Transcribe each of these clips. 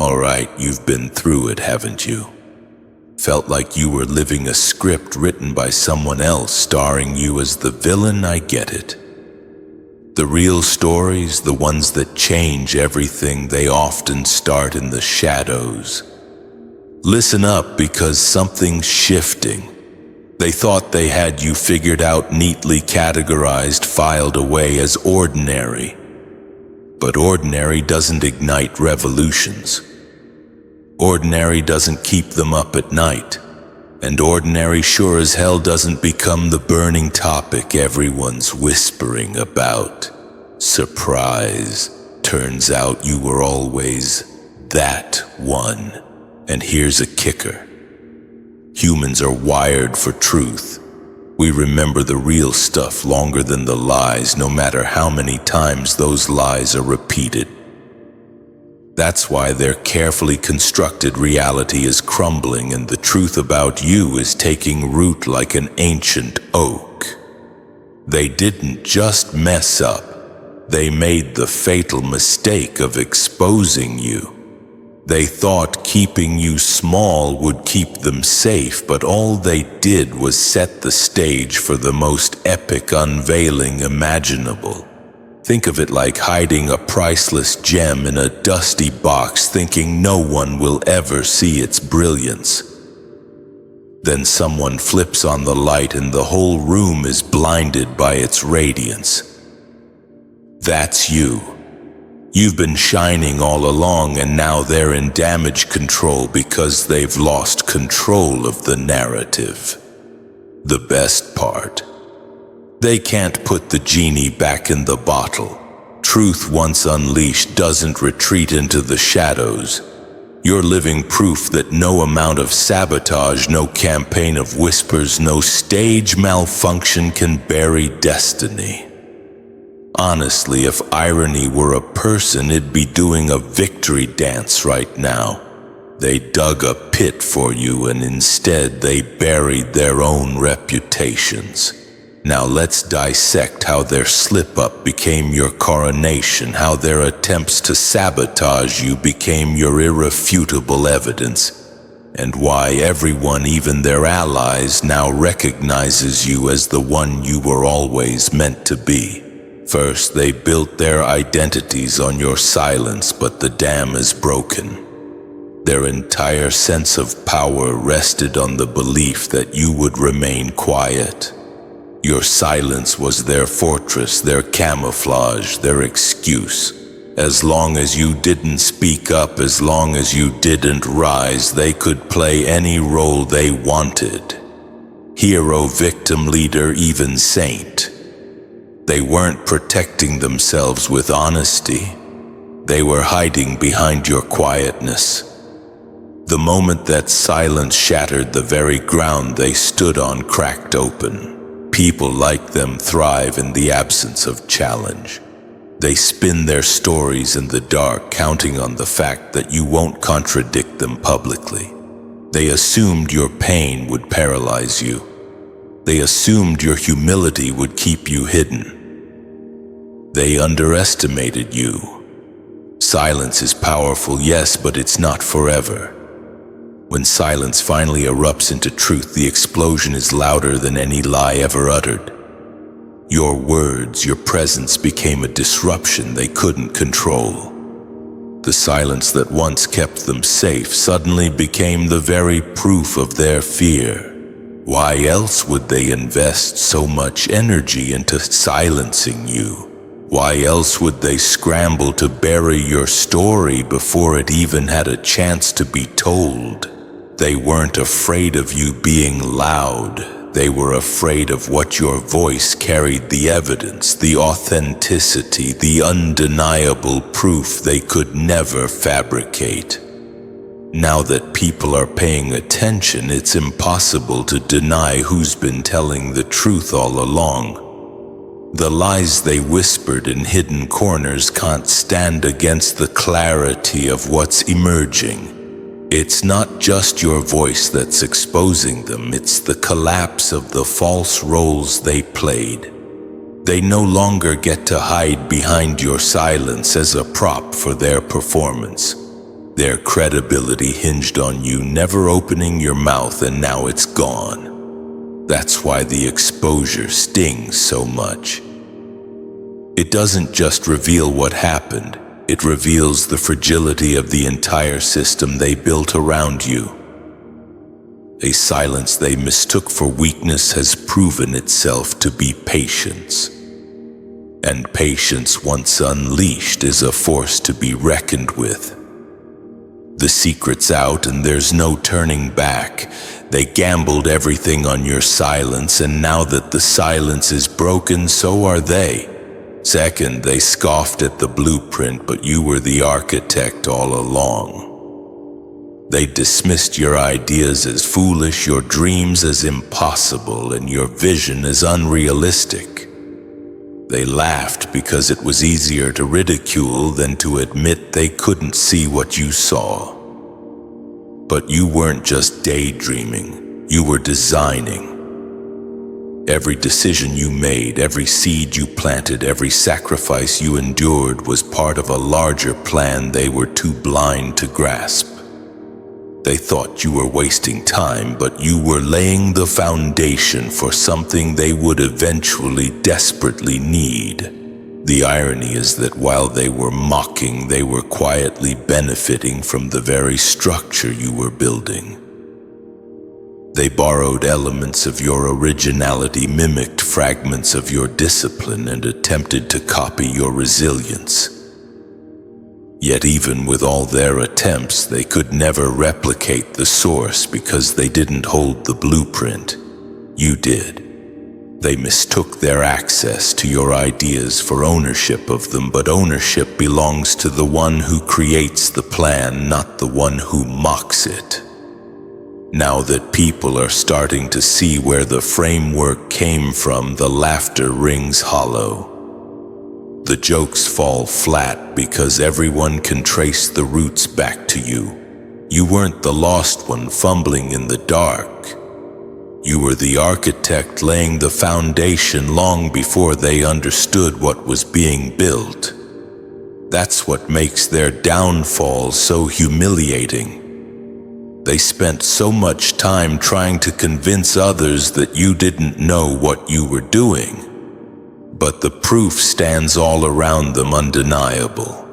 Alright, you've been through it, haven't you? Felt like you were living a script written by someone else, starring you as the villain. I get it. The real stories, the ones that change everything, they often start in the shadows. Listen up, because something's shifting. They thought they had you figured out, neatly categorized, filed away as ordinary. But ordinary doesn't ignite revolutions. Ordinary doesn't keep them up at night. And ordinary sure as hell doesn't become the burning topic everyone's whispering about. Surprise. Turns out you were always that one. And here's a kicker. Humans are wired for truth. We remember the real stuff longer than the lies, no matter how many times those lies are repeated. That's why their carefully constructed reality is crumbling and the truth about you is taking root like an ancient oak. They didn't just mess up, they made the fatal mistake of exposing you. They thought keeping you small would keep them safe, but all they did was set the stage for the most epic unveiling imaginable. Think of it like hiding a priceless gem in a dusty box, thinking no one will ever see its brilliance. Then someone flips on the light and the whole room is blinded by its radiance. That's you. You've been shining all along, and now they're in damage control because they've lost control of the narrative. The best part: they can't put the genie back in the bottle. Truth once unleashed doesn't retreat into the shadows. You're living proof that no amount of sabotage, no campaign of whispers, no stage malfunction can bury destiny. Honestly, if irony were a person, it'd be doing a victory dance right now. They dug a pit for you and instead they buried their own reputations. Now let's dissect how their slip-up became your coronation, how their attempts to sabotage you became your irrefutable evidence, and why everyone, even their allies, now recognizes you as the one you were always meant to be. First, they built their identities on your silence, but the dam is broken. Their entire sense of power rested on the belief that you would remain quiet. Your silence was their fortress, their camouflage, their excuse. As long as you didn't speak up, as long as you didn't rise, they could play any role they wanted. Hero, victim, leader, even saint. They weren't protecting themselves with honesty. They were hiding behind your quietness. The moment that silence shattered, the very ground they stood on cracked open. People like them thrive in the absence of challenge. They spin their stories in the dark, counting on the fact that you won't contradict them publicly. They assumed your pain would paralyze you. They assumed your humility would keep you hidden. They underestimated you. Silence is powerful, yes, but it's not forever. When silence finally erupts into truth, the explosion is louder than any lie ever uttered. Your words, your presence became a disruption they couldn't control. The silence that once kept them safe suddenly became the very proof of their fear. Why else would they invest so much energy into silencing you? Why else would they scramble to bury your story before it even had a chance to be told? They weren't afraid of you being loud. They were afraid of what your voice carried, the evidence, the authenticity, the undeniable proof they could never fabricate. Now that people are paying attention, it's impossible to deny who's been telling the truth all along. The lies they whispered in hidden corners can't stand against the clarity of what's emerging. It's not just your voice that's exposing them, it's the collapse of the false roles they played. They no longer get to hide behind your silence as a prop for their performance. Their credibility hinged on you never opening your mouth, and now it's gone. That's why the exposure stings so much. It doesn't just reveal what happened, it reveals the fragility of the entire system they built around you. A silence they mistook for weakness has proven itself to be patience. And patience, once unleashed, is a force to be reckoned with. The secret's out and there's no turning back. They gambled everything on your silence, and now that the silence is broken, so are they. Second, they scoffed at the blueprint, but you were the architect all along. They dismissed your ideas as foolish, your dreams as impossible, and your vision as unrealistic. They laughed because it was easier to ridicule than to admit they couldn't see what you saw. But you weren't just daydreaming, you were designing. Every decision you made, every seed you planted, every sacrifice you endured was part of a larger plan they were too blind to grasp. They thought you were wasting time, but you were laying the foundation for something they would eventually desperately need. The irony is that while they were mocking, they were quietly benefiting from the very structure you were building. They borrowed elements of your originality, mimicked fragments of your discipline, and attempted to copy your resilience. Yet even with all their attempts, they could never replicate the source because they didn't hold the blueprint. You did. They mistook their access to your ideas for ownership of them, but ownership belongs to the one who creates the plan, not the one who mocks it. Now that people are starting to see where the framework came from, the laughter rings hollow. The jokes fall flat because everyone can trace the roots back to you. You weren't the lost one fumbling in the dark. You were the architect laying the foundation long before they understood what was being built. That's what makes their downfall so humiliating. They spent so much time trying to convince others that you didn't know what you were doing. But the proof stands all around them, undeniable.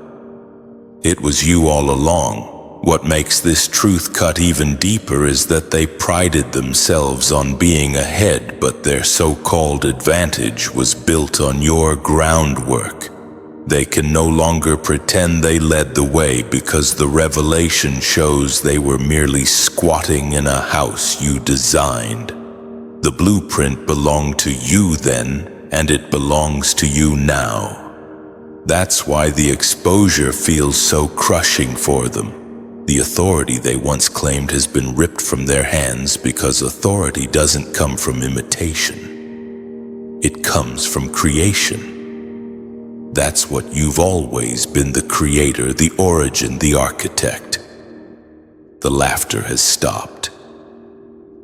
It was you all along. What makes this truth cut even deeper is that they prided themselves on being ahead, but their so-called advantage was built on your groundwork. They can no longer pretend they led the way because the revelation shows they were merely squatting in a house you designed. The blueprint belonged to you then, and it belongs to you now. That's why the exposure feels so crushing for them. The authority they once claimed has been ripped from their hands because authority doesn't come from imitation. It comes from creation. That's what you've always been, the creator, the origin, the architect. The laughter has stopped.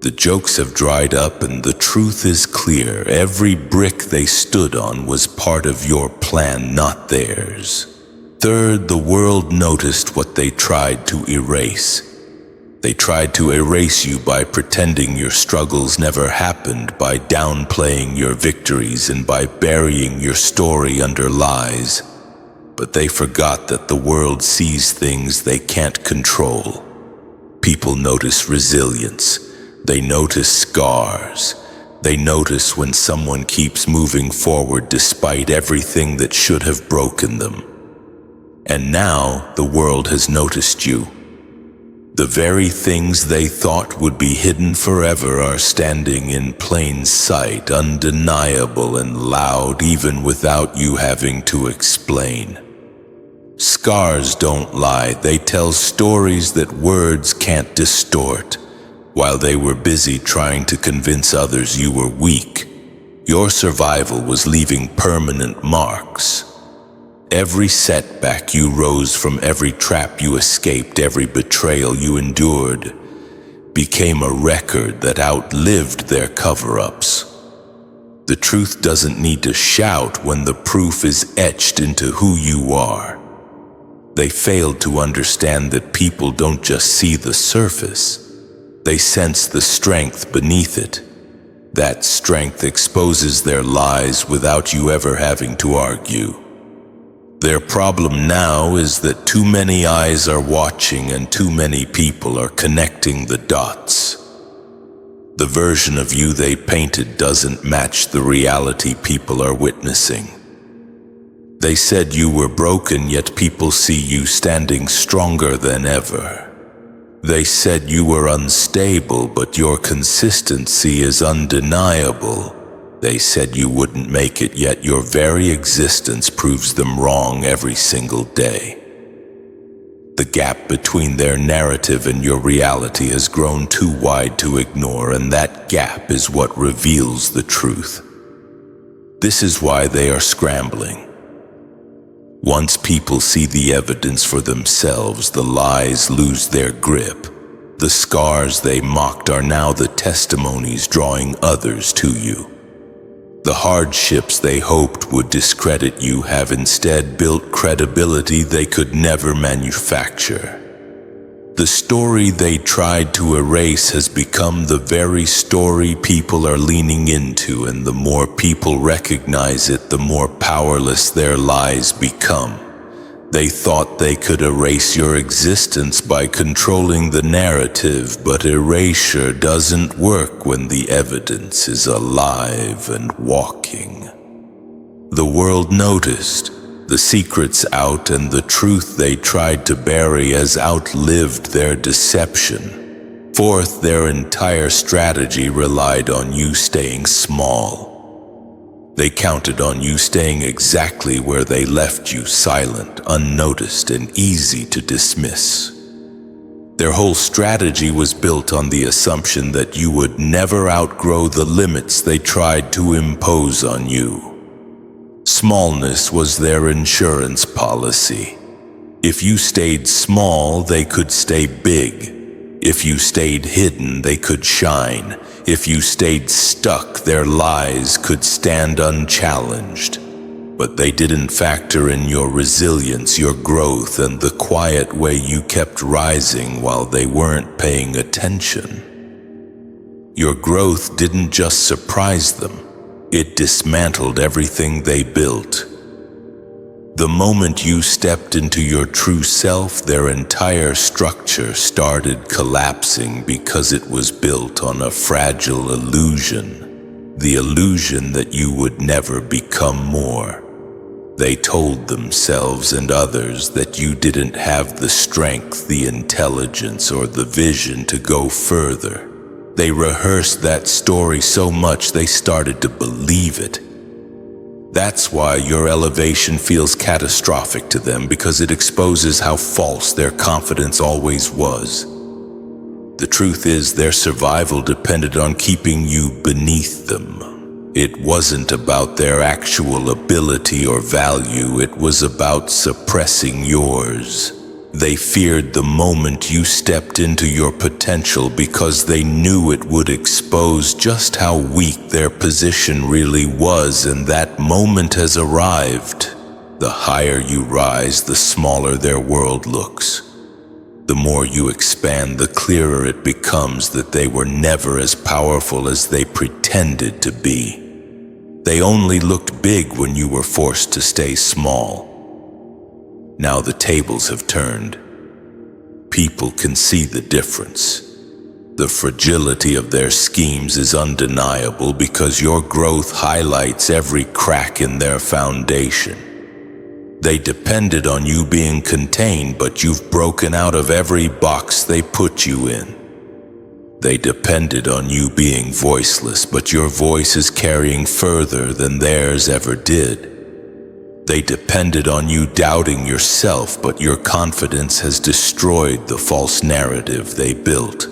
The jokes have dried up and the truth is clear. Every brick they stood on was part of your plan, not theirs. Third, the world noticed what they tried to erase. They tried to erase you by pretending your struggles never happened, by downplaying your victories, and by burying your story under lies. But they forgot that the world sees things they can't control. People notice resilience. They notice scars. They notice when someone keeps moving forward despite everything that should have broken them. And now the world has noticed you. The very things they thought would be hidden forever are standing in plain sight, undeniable and loud, even without you having to explain. Scars don't lie. They tell stories that words can't distort. While they were busy trying to convince others you were weak, your survival was leaving permanent marks. Every setback you rose from, every trap you escaped, every betrayal you endured, became a record that outlived their cover-ups. The truth doesn't need to shout when the proof is etched into who you are. They failed to understand that people don't just see the surface, they sense the strength beneath it. That strength exposes their lies without you ever having to argue. Their problem now is that too many eyes are watching and too many people are connecting the dots. The version of you they painted doesn't match the reality people are witnessing. They said you were broken, yet people see you standing stronger than ever. They said you were unstable, but your consistency is undeniable. They said you wouldn't make it, yet your very existence proves them wrong every single day. The gap between their narrative and your reality has grown too wide to ignore, and that gap is what reveals the truth. This is why they are scrambling. Once people see the evidence for themselves, the lies lose their grip. The scars they mocked are now the testimonies drawing others to you. The hardships they hoped would discredit you have instead built credibility they could never manufacture. The story they tried to erase has become the very story people are leaning into, and the more people recognize it, the more powerless their lies become. They thought they could erase your existence by controlling the narrative, but erasure doesn't work when the evidence is alive and walking. The world noticed. The secret's out, and the truth they tried to bury has outlived their deception. Fourth, their entire strategy relied on you staying small. They counted on you staying exactly where they left you, silent, unnoticed, and easy to dismiss. Their whole strategy was built on the assumption that you would never outgrow the limits they tried to impose on you. Smallness was their insurance policy. If you stayed small, they could stay big. If you stayed hidden, they could shine. If you stayed stuck, their lies could stand unchallenged. But they didn't factor in your resilience, your growth, and the quiet way you kept rising while they weren't paying attention. Your growth didn't just surprise them. It dismantled everything they built. The moment you stepped into your true self, their entire structure started collapsing because it was built on a fragile illusion, the illusion that you would never become more. They told themselves and others that you didn't have the strength, the intelligence, or the vision to go further. They rehearsed that story so much they started to believe it. That's why your elevation feels catastrophic to them, because it exposes how false their confidence always was. The truth is, their survival depended on keeping you beneath them. It wasn't about their actual ability or value, it was about suppressing yours. They feared the moment you stepped into your potential because they knew it would expose just how weak their position really was, and that moment has arrived. The higher you rise, the smaller their world looks. The more you expand, the clearer it becomes that they were never as powerful as they pretended to be. They only looked big when you were forced to stay small. Now the tables have turned. People can see the difference. The fragility of their schemes is undeniable because your growth highlights every crack in their foundation. They depended on you being contained, but you've broken out of every box they put you in. They depended on you being voiceless, but your voice is carrying further than theirs ever did. They depended on you doubting yourself, but your confidence has destroyed the false narrative they built.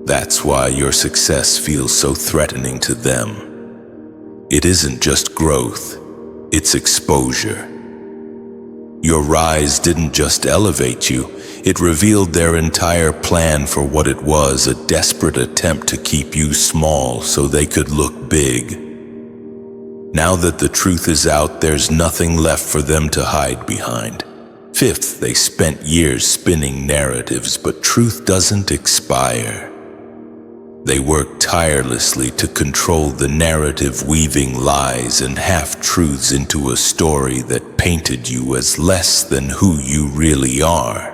That's why your success feels so threatening to them. It isn't just growth, it's exposure. Your rise didn't just elevate you, it revealed their entire plan for what it was, a desperate attempt to keep you small so they could look big. Now that the truth is out, there's nothing left for them to hide behind. Fifth, they spent years spinning narratives, but truth doesn't expire. They worked tirelessly to control the narrative, weaving lies and half-truths into a story that painted you as less than who you really are.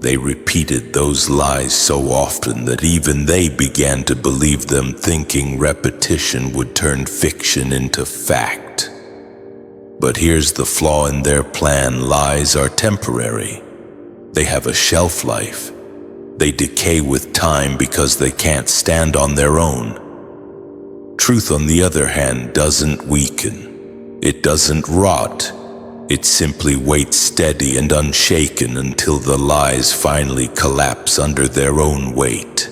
They repeated those lies so often that even they began to believe them, thinking repetition would turn fiction into fact. But here's the flaw in their plan: lies are temporary. They have a shelf life. They decay with time because they can't stand on their own. Truth, on the other hand, doesn't weaken. It doesn't rot. It simply waits steady and unshaken until the lies finally collapse under their own weight.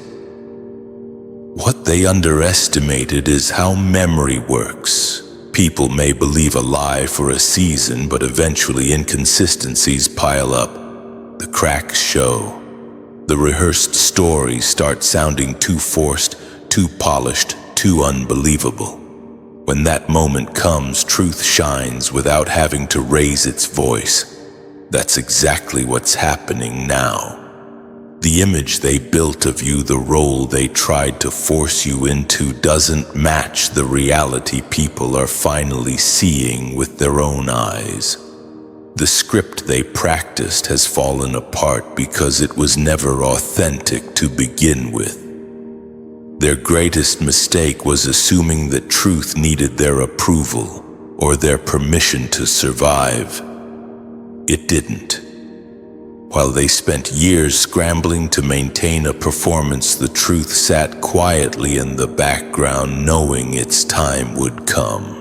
What they underestimated is how memory works. People may believe a lie for a season, but eventually inconsistencies pile up. The cracks show. The rehearsed stories start sounding too forced, too polished, too unbelievable. When that moment comes, truth shines without having to raise its voice. That's exactly what's happening now. The image they built of you, the role they tried to force you into, doesn't match the reality people are finally seeing with their own eyes. The script they practiced has fallen apart because it was never authentic to begin with. Their greatest mistake was assuming that truth needed their approval or their permission to survive. It didn't. While they spent years scrambling to maintain a performance, the truth sat quietly in the background, knowing its time would come.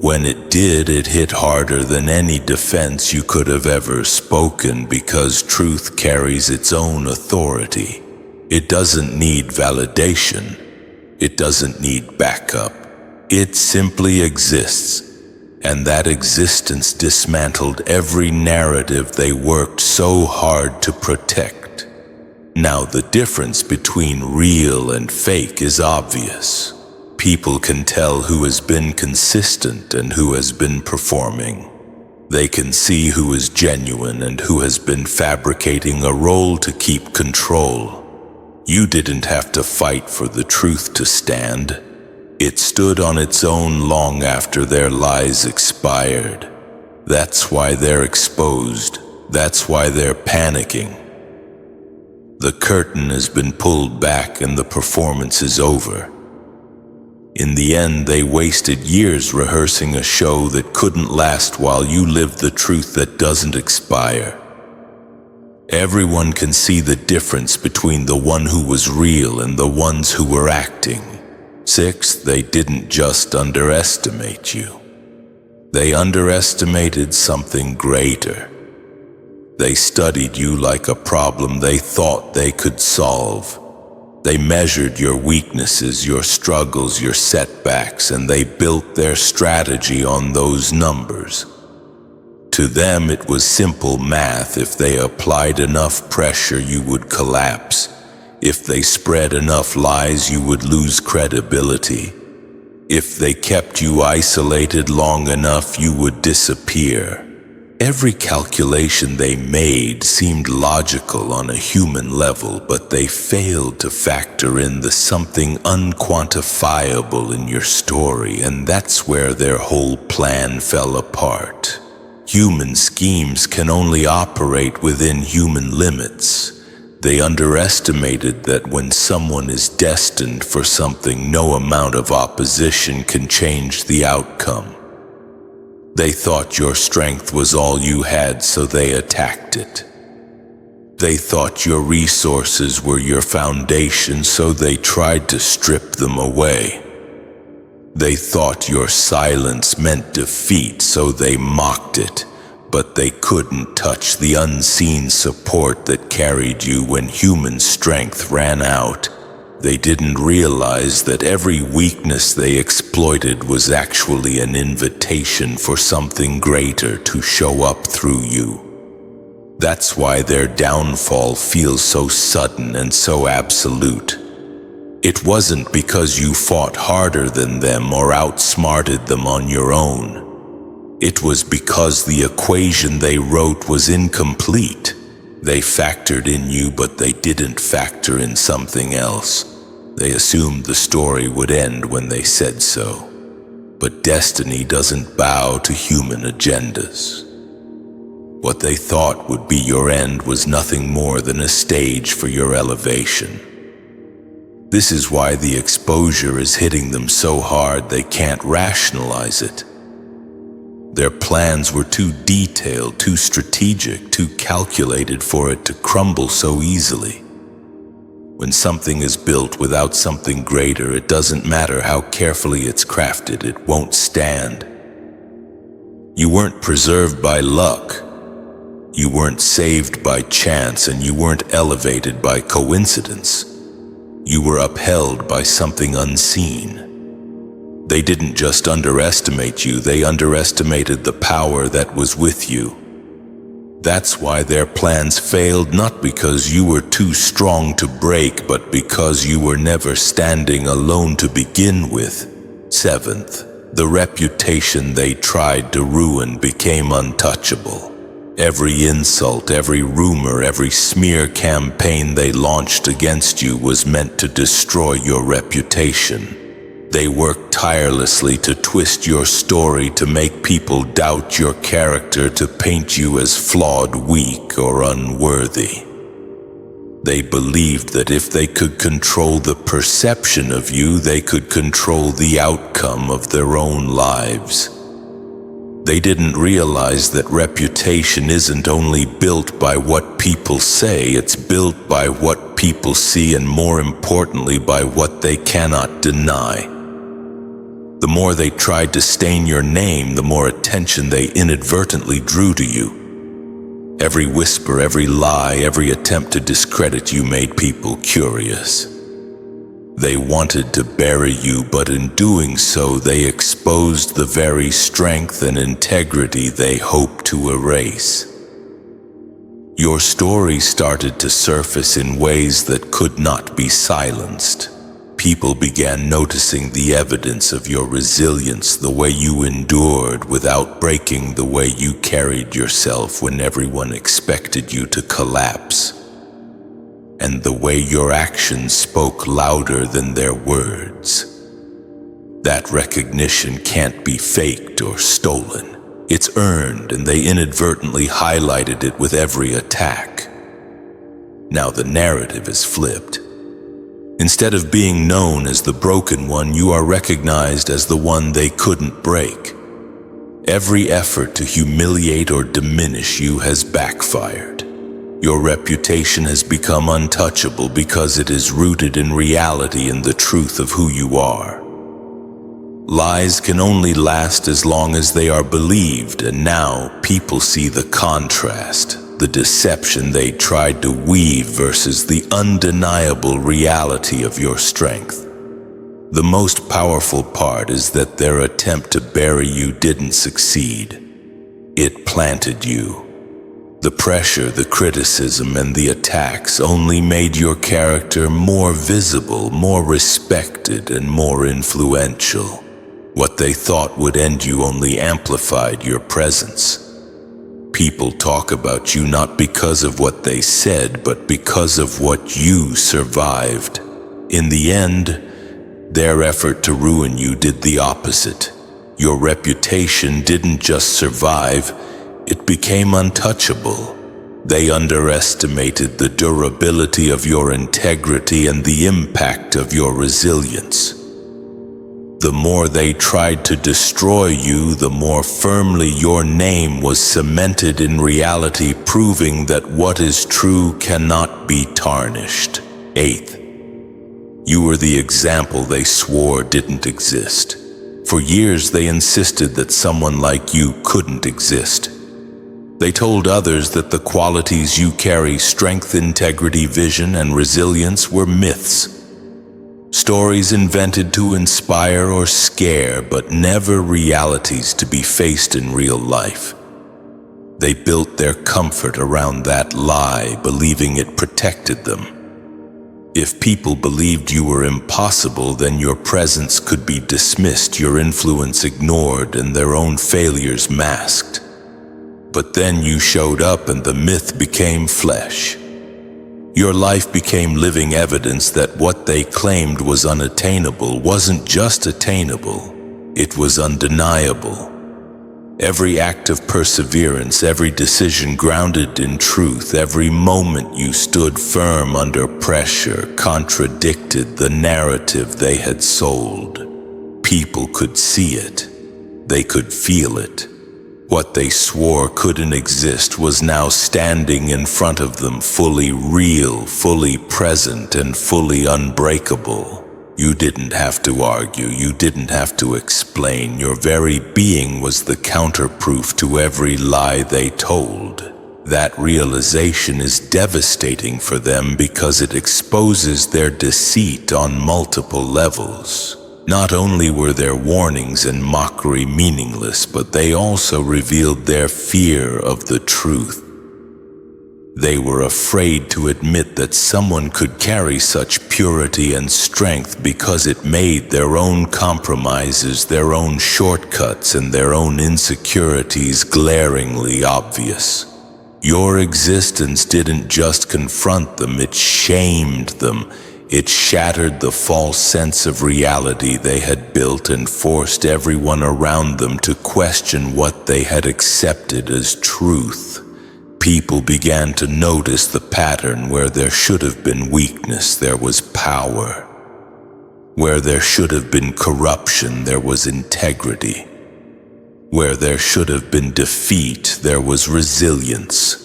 When it did, it hit harder than any defense you could have ever spoken, because truth carries its own authority. It doesn't need validation. It doesn't need backup. It simply exists. And that existence dismantled every narrative they worked so hard to protect. Now the difference between real and fake is obvious. People can tell who has been consistent and who has been performing. They can see who is genuine and who has been fabricating a role to keep control. You didn't have to fight for the truth to stand. It stood on its own long after their lies expired. That's why they're exposed. That's why they're panicking. The curtain has been pulled back and the performance is over. In the end, they wasted years rehearsing a show that couldn't last while you lived the truth that doesn't expire. Everyone can see the difference between the one who was real and the ones who were acting. Sixth, they didn't just underestimate you. They underestimated something greater. They studied you like a problem they thought they could solve. They measured your weaknesses, your struggles, your setbacks, and they built their strategy on those numbers. To them, it was simple math. If they applied enough pressure, you would collapse. If they spread enough lies, you would lose credibility. If they kept you isolated long enough, you would disappear. Every calculation they made seemed logical on a human level, but they failed to factor in the something unquantifiable in your story, and that's where their whole plan fell apart. Human schemes can only operate within human limits. They underestimated that when someone is destined for something, no amount of opposition can change the outcome. They thought your strength was all you had, so they attacked it. They thought your resources were your foundation, so they tried to strip them away. They thought your silence meant defeat, so they mocked it. But they couldn't touch the unseen support that carried you when human strength ran out. They didn't realize that every weakness they exploited was actually an invitation for something greater to show up through you. That's why their downfall feels so sudden and so absolute. It wasn't because you fought harder than them or outsmarted them on your own. It was because the equation they wrote was incomplete. They factored in you, but they didn't factor in something else. They assumed the story would end when they said so. But destiny doesn't bow to human agendas. What they thought would be your end was nothing more than a stage for your elevation. This is why the exposure is hitting them so hard they can't rationalize it. Their plans were too detailed, too strategic, too calculated for it to crumble so easily. When something is built without something greater, it doesn't matter how carefully it's crafted, it won't stand. You weren't preserved by luck. You weren't saved by chance, and you weren't elevated by coincidence. You were upheld by something unseen. They didn't just underestimate you, they underestimated the power that was with you. That's why their plans failed, not because you were too strong to break, but because you were never standing alone to begin with. Seventh, the reputation they tried to ruin became untouchable. Every insult, every rumor, every smear campaign they launched against you was meant to destroy your reputation. They worked tirelessly to twist your story, to make people doubt your character, to paint you as flawed, weak, or unworthy. They believed that if they could control the perception of you, they could control the outcome of their own lives. They didn't realize that reputation isn't only built by what people say, it's built by what people see, and more importantly, by what they cannot deny. The more they tried to stain your name, the more attention they inadvertently drew to you. Every whisper, every lie, every attempt to discredit you made people curious. They wanted to bury you, but in doing so, they exposed the very strength and integrity they hoped to erase. Your story started to surface in ways that could not be silenced. People began noticing the evidence of your resilience, the way you endured without breaking, the way you carried yourself when everyone expected you to collapse, and the way your actions spoke louder than their words. That recognition can't be faked or stolen. It's earned, and they inadvertently highlighted it with every attack. Now the narrative is flipped. Instead of being known as the broken one, you are recognized as the one they couldn't break. Every effort to humiliate or diminish you has backfired. Your reputation has become untouchable because it is rooted in reality and the truth of who you are. Lies can only last as long as they are believed, and now people see the contrast. The deception they tried to weave versus the undeniable reality of your strength. The most powerful part is that their attempt to bury you didn't succeed. It planted you. The pressure, the criticism, and the attacks only made your character more visible, more respected, and more influential. What they thought would end you only amplified your presence. People talk about you not because of what they said, but because of what you survived. In the end, their effort to ruin you did the opposite. Your reputation didn't just survive, it became untouchable. They underestimated the durability of your integrity and the impact of your resilience. The more they tried to destroy you, the more firmly your name was cemented in reality, proving that what is true cannot be tarnished. Eighth, you were the example they swore didn't exist. For years they insisted that someone like you couldn't exist. They told others that the qualities you carry, strength, integrity, vision, and resilience, were myths. Stories invented to inspire or scare, but never realities to be faced in real life. They built their comfort around that lie, believing it protected them. If people believed you were impossible, then your presence could be dismissed, your influence ignored, and their own failures masked. But then you showed up and the myth became flesh. Your life became living evidence that what they claimed was unattainable wasn't just attainable, it was undeniable. Every act of perseverance, every decision grounded in truth, every moment you stood firm under pressure contradicted the narrative they had sold. People could see it. They could feel it. What they swore couldn't exist was now standing in front of them, fully real, fully present, and fully unbreakable. You didn't have to argue, you didn't have to explain. Your very being was the counterproof to every lie they told. That realization is devastating for them because it exposes their deceit on multiple levels. Not only were their warnings and mockery meaningless, but they also revealed their fear of the truth. They were afraid to admit that someone could carry such purity and strength because it made their own compromises, their own shortcuts, and their own insecurities glaringly obvious. Your existence didn't just confront them, it shamed them. It shattered the false sense of reality they had built and forced everyone around them to question what they had accepted as truth. People began to notice the pattern. Where there should have been weakness, there was power. Where there should have been corruption, there was integrity. Where there should have been defeat, there was resilience.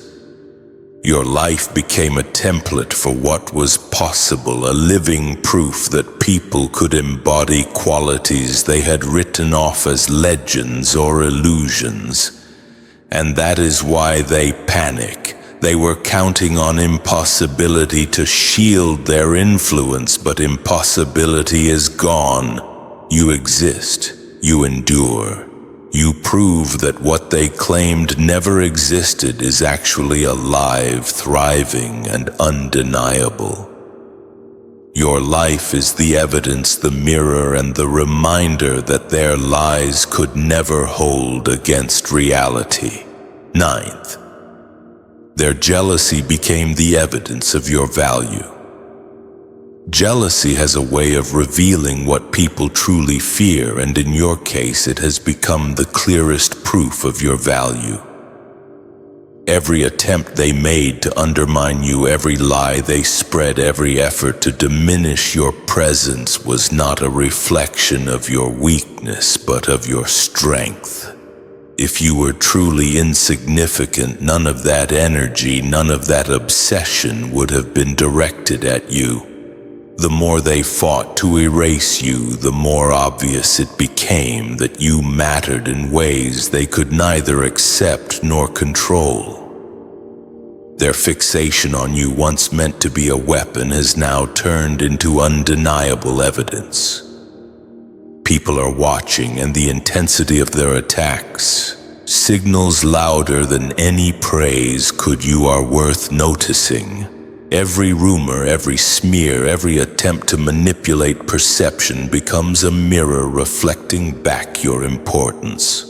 Your life became a template for what was possible, a living proof that people could embody qualities they had written off as legends or illusions. And that is why they panic. They were counting on impossibility to shield their influence, but impossibility is gone. You exist. You endure. You prove that what they claimed never existed is actually alive, thriving, and undeniable. Your life is the evidence, the mirror, and the reminder that their lies could never hold against reality. Ninth, their jealousy became the evidence of your value. Jealousy has a way of revealing what people truly fear, and in your case, it has become the clearest proof of your value. Every attempt they made to undermine you, every lie they spread, every effort to diminish your presence was not a reflection of your weakness, but of your strength. If you were truly insignificant, none of that energy, none of that obsession would have been directed at you. The more they fought to erase you, the more obvious it became that you mattered in ways they could neither accept nor control. Their fixation on you, once meant to be a weapon, has now turned into undeniable evidence. People are watching, and the intensity of their attacks signals louder than any praise could you are worth noticing. Every rumor, every smear, every attempt to manipulate perception becomes a mirror reflecting back your importance.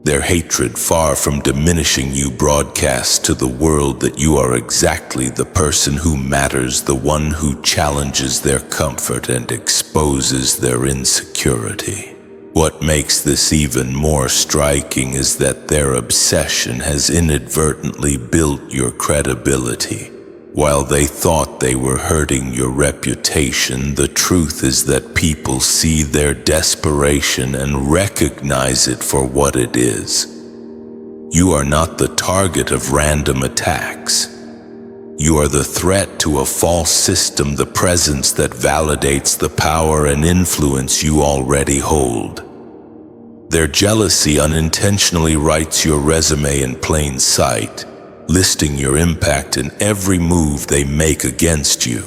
Their hatred, far from diminishing you, broadcasts to the world that you are exactly the person who matters, the one who challenges their comfort and exposes their insecurity. What makes this even more striking is that their obsession has inadvertently built your credibility. While they thought they were hurting your reputation, the truth is that people see their desperation and recognize it for what it is. You are not the target of random attacks. You are the threat to a false system, the presence that validates the power and influence you already hold. Their jealousy unintentionally writes your resume in plain sight, listing your impact in every move they make against you.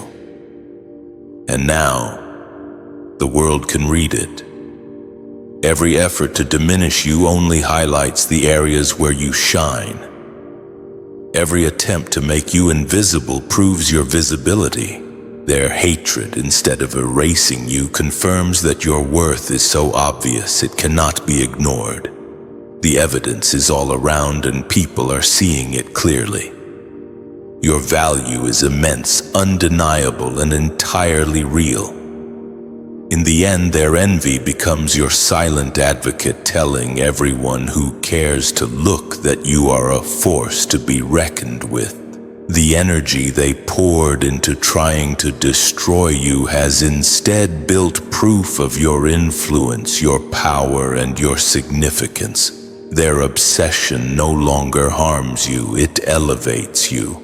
And now, the world can read it. Every effort to diminish you only highlights the areas where you shine. Every attempt to make you invisible proves your visibility. Their hatred, instead of erasing you, confirms that your worth is so obvious it cannot be ignored. The evidence is all around and people are seeing it clearly. Your value is immense, undeniable, and entirely real. In the end, their envy becomes your silent advocate, telling everyone who cares to look that you are a force to be reckoned with. The energy they poured into trying to destroy you has instead built proof of your influence, your power, and your significance. Their obsession no longer harms you, it elevates you.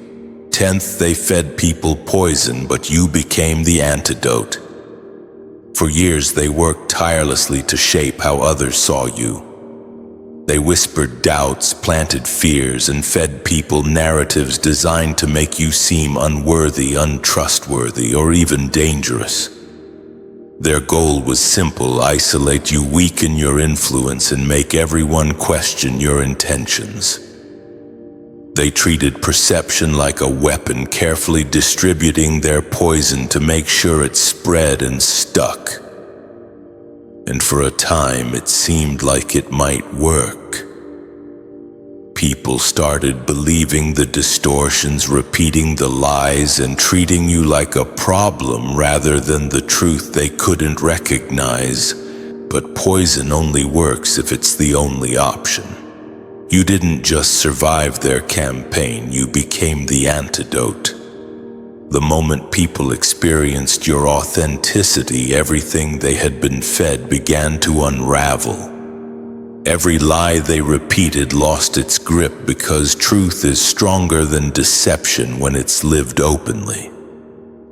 10th, they fed people poison, but you became the antidote. For years, they worked tirelessly to shape how others saw you. They whispered doubts, planted fears, and fed people narratives designed to make you seem unworthy, untrustworthy, or even dangerous. Their goal was simple: isolate you, weaken your influence, and make everyone question your intentions. They treated perception like a weapon, carefully distributing their poison to make sure it spread and stuck. And for a time, it seemed like it might work. People started believing the distortions, repeating the lies, and treating you like a problem rather than the truth they couldn't recognize. But poison only works if it's the only option. You didn't just survive their campaign, you became the antidote. The moment people experienced your authenticity, everything they had been fed began to unravel. Every lie they repeated lost its grip because truth is stronger than deception when it's lived openly.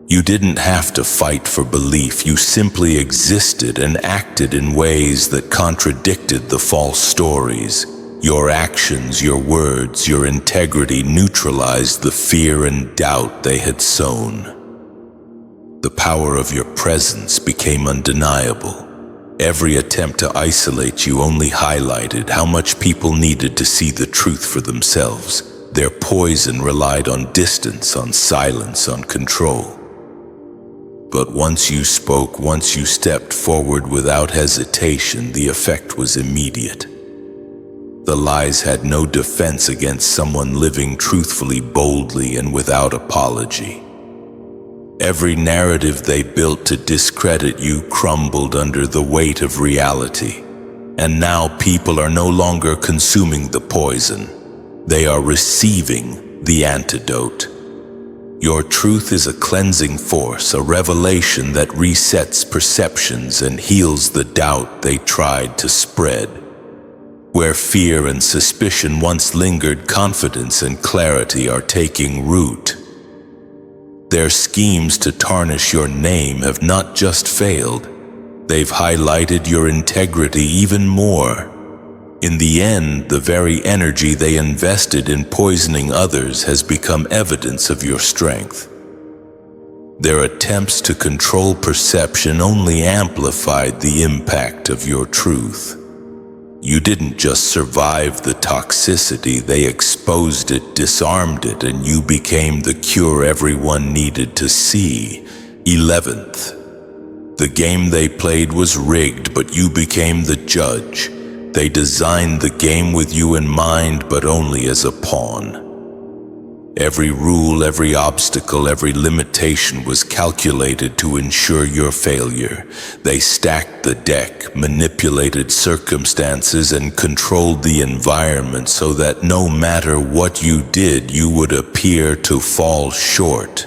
You didn't have to fight for belief, you simply existed and acted in ways that contradicted the false stories. Your actions, your words, your integrity neutralized the fear and doubt they had sown. The power of your presence became undeniable. Every attempt to isolate you only highlighted how much people needed to see the truth for themselves. Their poison relied on distance, on silence, on control. But once you spoke, once you stepped forward without hesitation, the effect was immediate. The lies had no defense against someone living truthfully, boldly, and without apology. Every narrative they built to discredit you crumbled under the weight of reality. And now people are no longer consuming the poison. They are receiving the antidote. Your truth is a cleansing force, a revelation that resets perceptions and heals the doubt they tried to spread. Where fear and suspicion once lingered, confidence and clarity are taking root. Their schemes to tarnish your name have not just failed, they've highlighted your integrity even more. In the end, the very energy they invested in poisoning others has become evidence of your strength. Their attempts to control perception only amplified the impact of your truth. You didn't just survive the toxicity, they exposed it, disarmed it, and you became the cure everyone needed to see. 11th, the game they played was rigged, but you became the judge. They designed the game with you in mind, but only as a pawn. Every rule, every obstacle, every limitation was calculated to ensure your failure. They stacked the deck, manipulated circumstances, and controlled the environment so that no matter what you did, you would appear to fall short.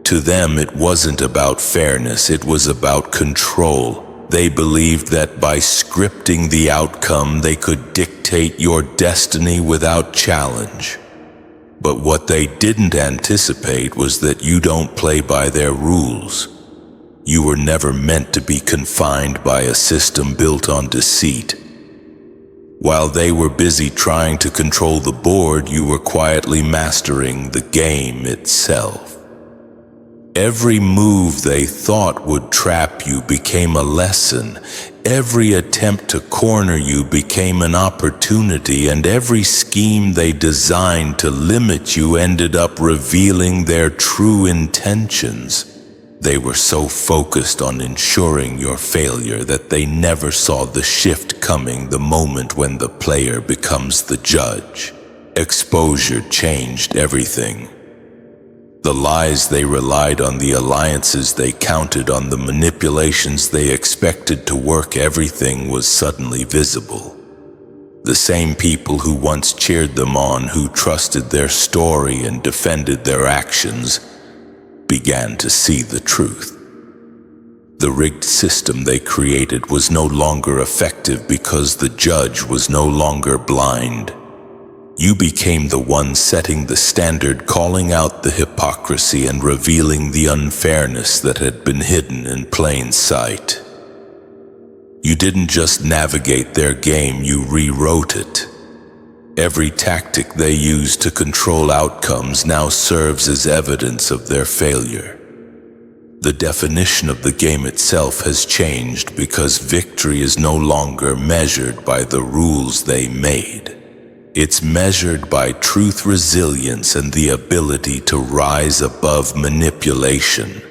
To them, it wasn't about fairness, it was about control. They believed that by scripting the outcome, they could dictate your destiny without challenge. But what they didn't anticipate was that you don't play by their rules. You were never meant to be confined by a system built on deceit. While they were busy trying to control the board, you were quietly mastering the game itself. Every move they thought would trap you became a lesson. Every attempt to corner you became an opportunity, and every scheme they designed to limit you ended up revealing their true intentions. They were so focused on ensuring your failure that they never saw the shift coming the moment when the player becomes the judge. Exposure changed everything. The lies they relied on, the alliances they counted on, the manipulations they expected to work, everything was suddenly visible. The same people who once cheered them on, who trusted their story and defended their actions, began to see the truth. The rigged system they created was no longer effective because the judge was no longer blind. You became the one setting the standard, calling out the hypocrisy and revealing the unfairness that had been hidden in plain sight. You didn't just navigate their game, you rewrote it. Every tactic they used to control outcomes now serves as evidence of their failure. The definition of the game itself has changed because victory is no longer measured by the rules they made. It's measured by truth, resilience, and the ability to rise above manipulation.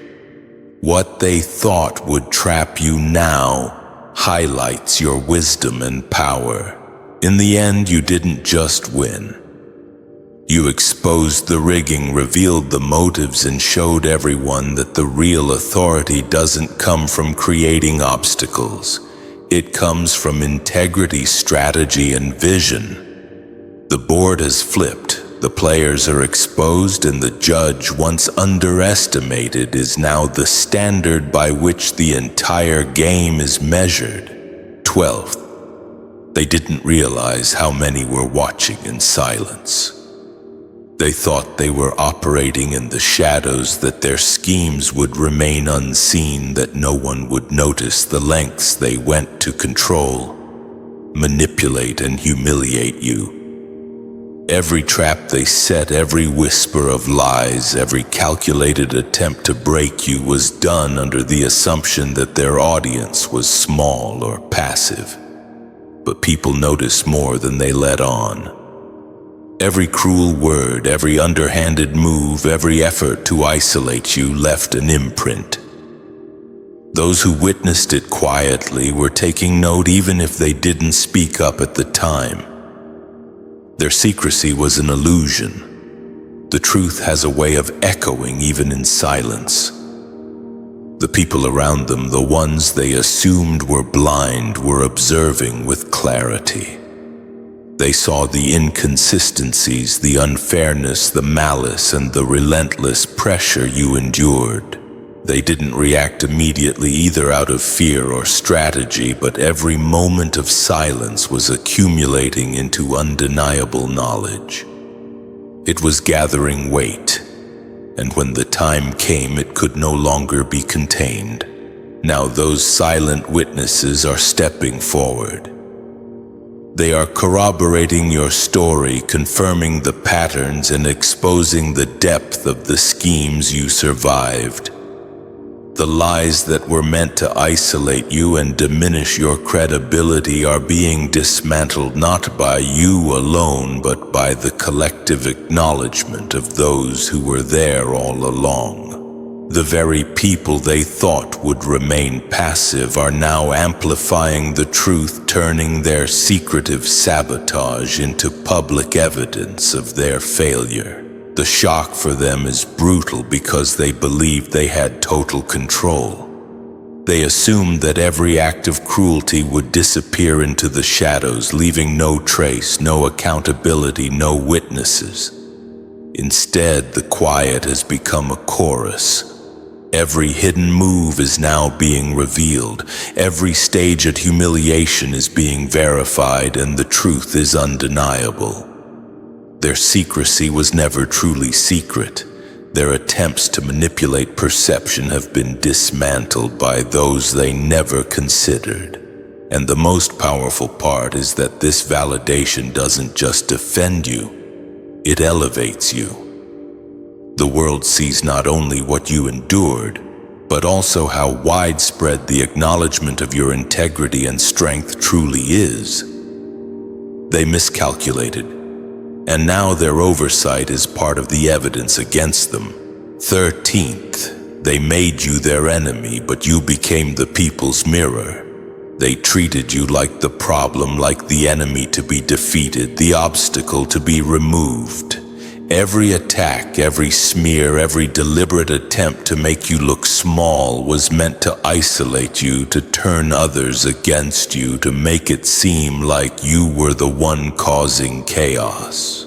What they thought would trap you now highlights your wisdom and power. In the end, you didn't just win. You exposed the rigging, revealed the motives, and showed everyone that the real authority doesn't come from creating obstacles. It comes from integrity, strategy, and vision. The board has flipped. The players are exposed, and the judge, once underestimated, is now the standard by which the entire game is measured. 12th, they didn't realize how many were watching in silence. They thought they were operating in the shadows, that their schemes would remain unseen, that no one would notice the lengths they went to control, manipulate, and humiliate you. Every trap they set, every whisper of lies, every calculated attempt to break you was done under the assumption that their audience was small or passive. But people noticed more than they let on. Every cruel word, every underhanded move, every effort to isolate you left an imprint. Those who witnessed it quietly were taking note even if they didn't speak up at the time. Their secrecy was an illusion. The truth has a way of echoing even in silence. The people around them, the ones they assumed were blind, were observing with clarity. They saw the inconsistencies, the unfairness, the malice, and the relentless pressure you endured. They didn't react immediately, either out of fear or strategy, but every moment of silence was accumulating into undeniable knowledge. It was gathering weight, and when the time came, it could no longer be contained. Now those silent witnesses are stepping forward. They are corroborating your story, confirming the patterns, and exposing the depth of the schemes you survived. The lies that were meant to isolate you and diminish your credibility are being dismantled, not by you alone, but by the collective acknowledgement of those who were there all along. The very people they thought would remain passive are now amplifying the truth, turning their secretive sabotage into public evidence of their failure. The shock for them is brutal because they believed they had total control. They assumed that every act of cruelty would disappear into the shadows, leaving no trace, no accountability, no witnesses. Instead, the quiet has become a chorus. Every hidden move is now being revealed. Every stage of humiliation is being verified, and the truth is undeniable. Their secrecy was never truly secret. Their attempts to manipulate perception have been dismantled by those they never considered. And the most powerful part is that this validation doesn't just defend you, it elevates you. The world sees not only what you endured, but also how widespread the acknowledgement of your integrity and strength truly is. They miscalculated, and now their oversight is part of the evidence against them. 13th, They made you their enemy, but you became the people's mirror. They treated you like the problem, like the enemy to be defeated, the obstacle to be removed. Every attack, every smear, every deliberate attempt to make you look small was meant to isolate you, to turn others against you, to make it seem like you were the one causing chaos.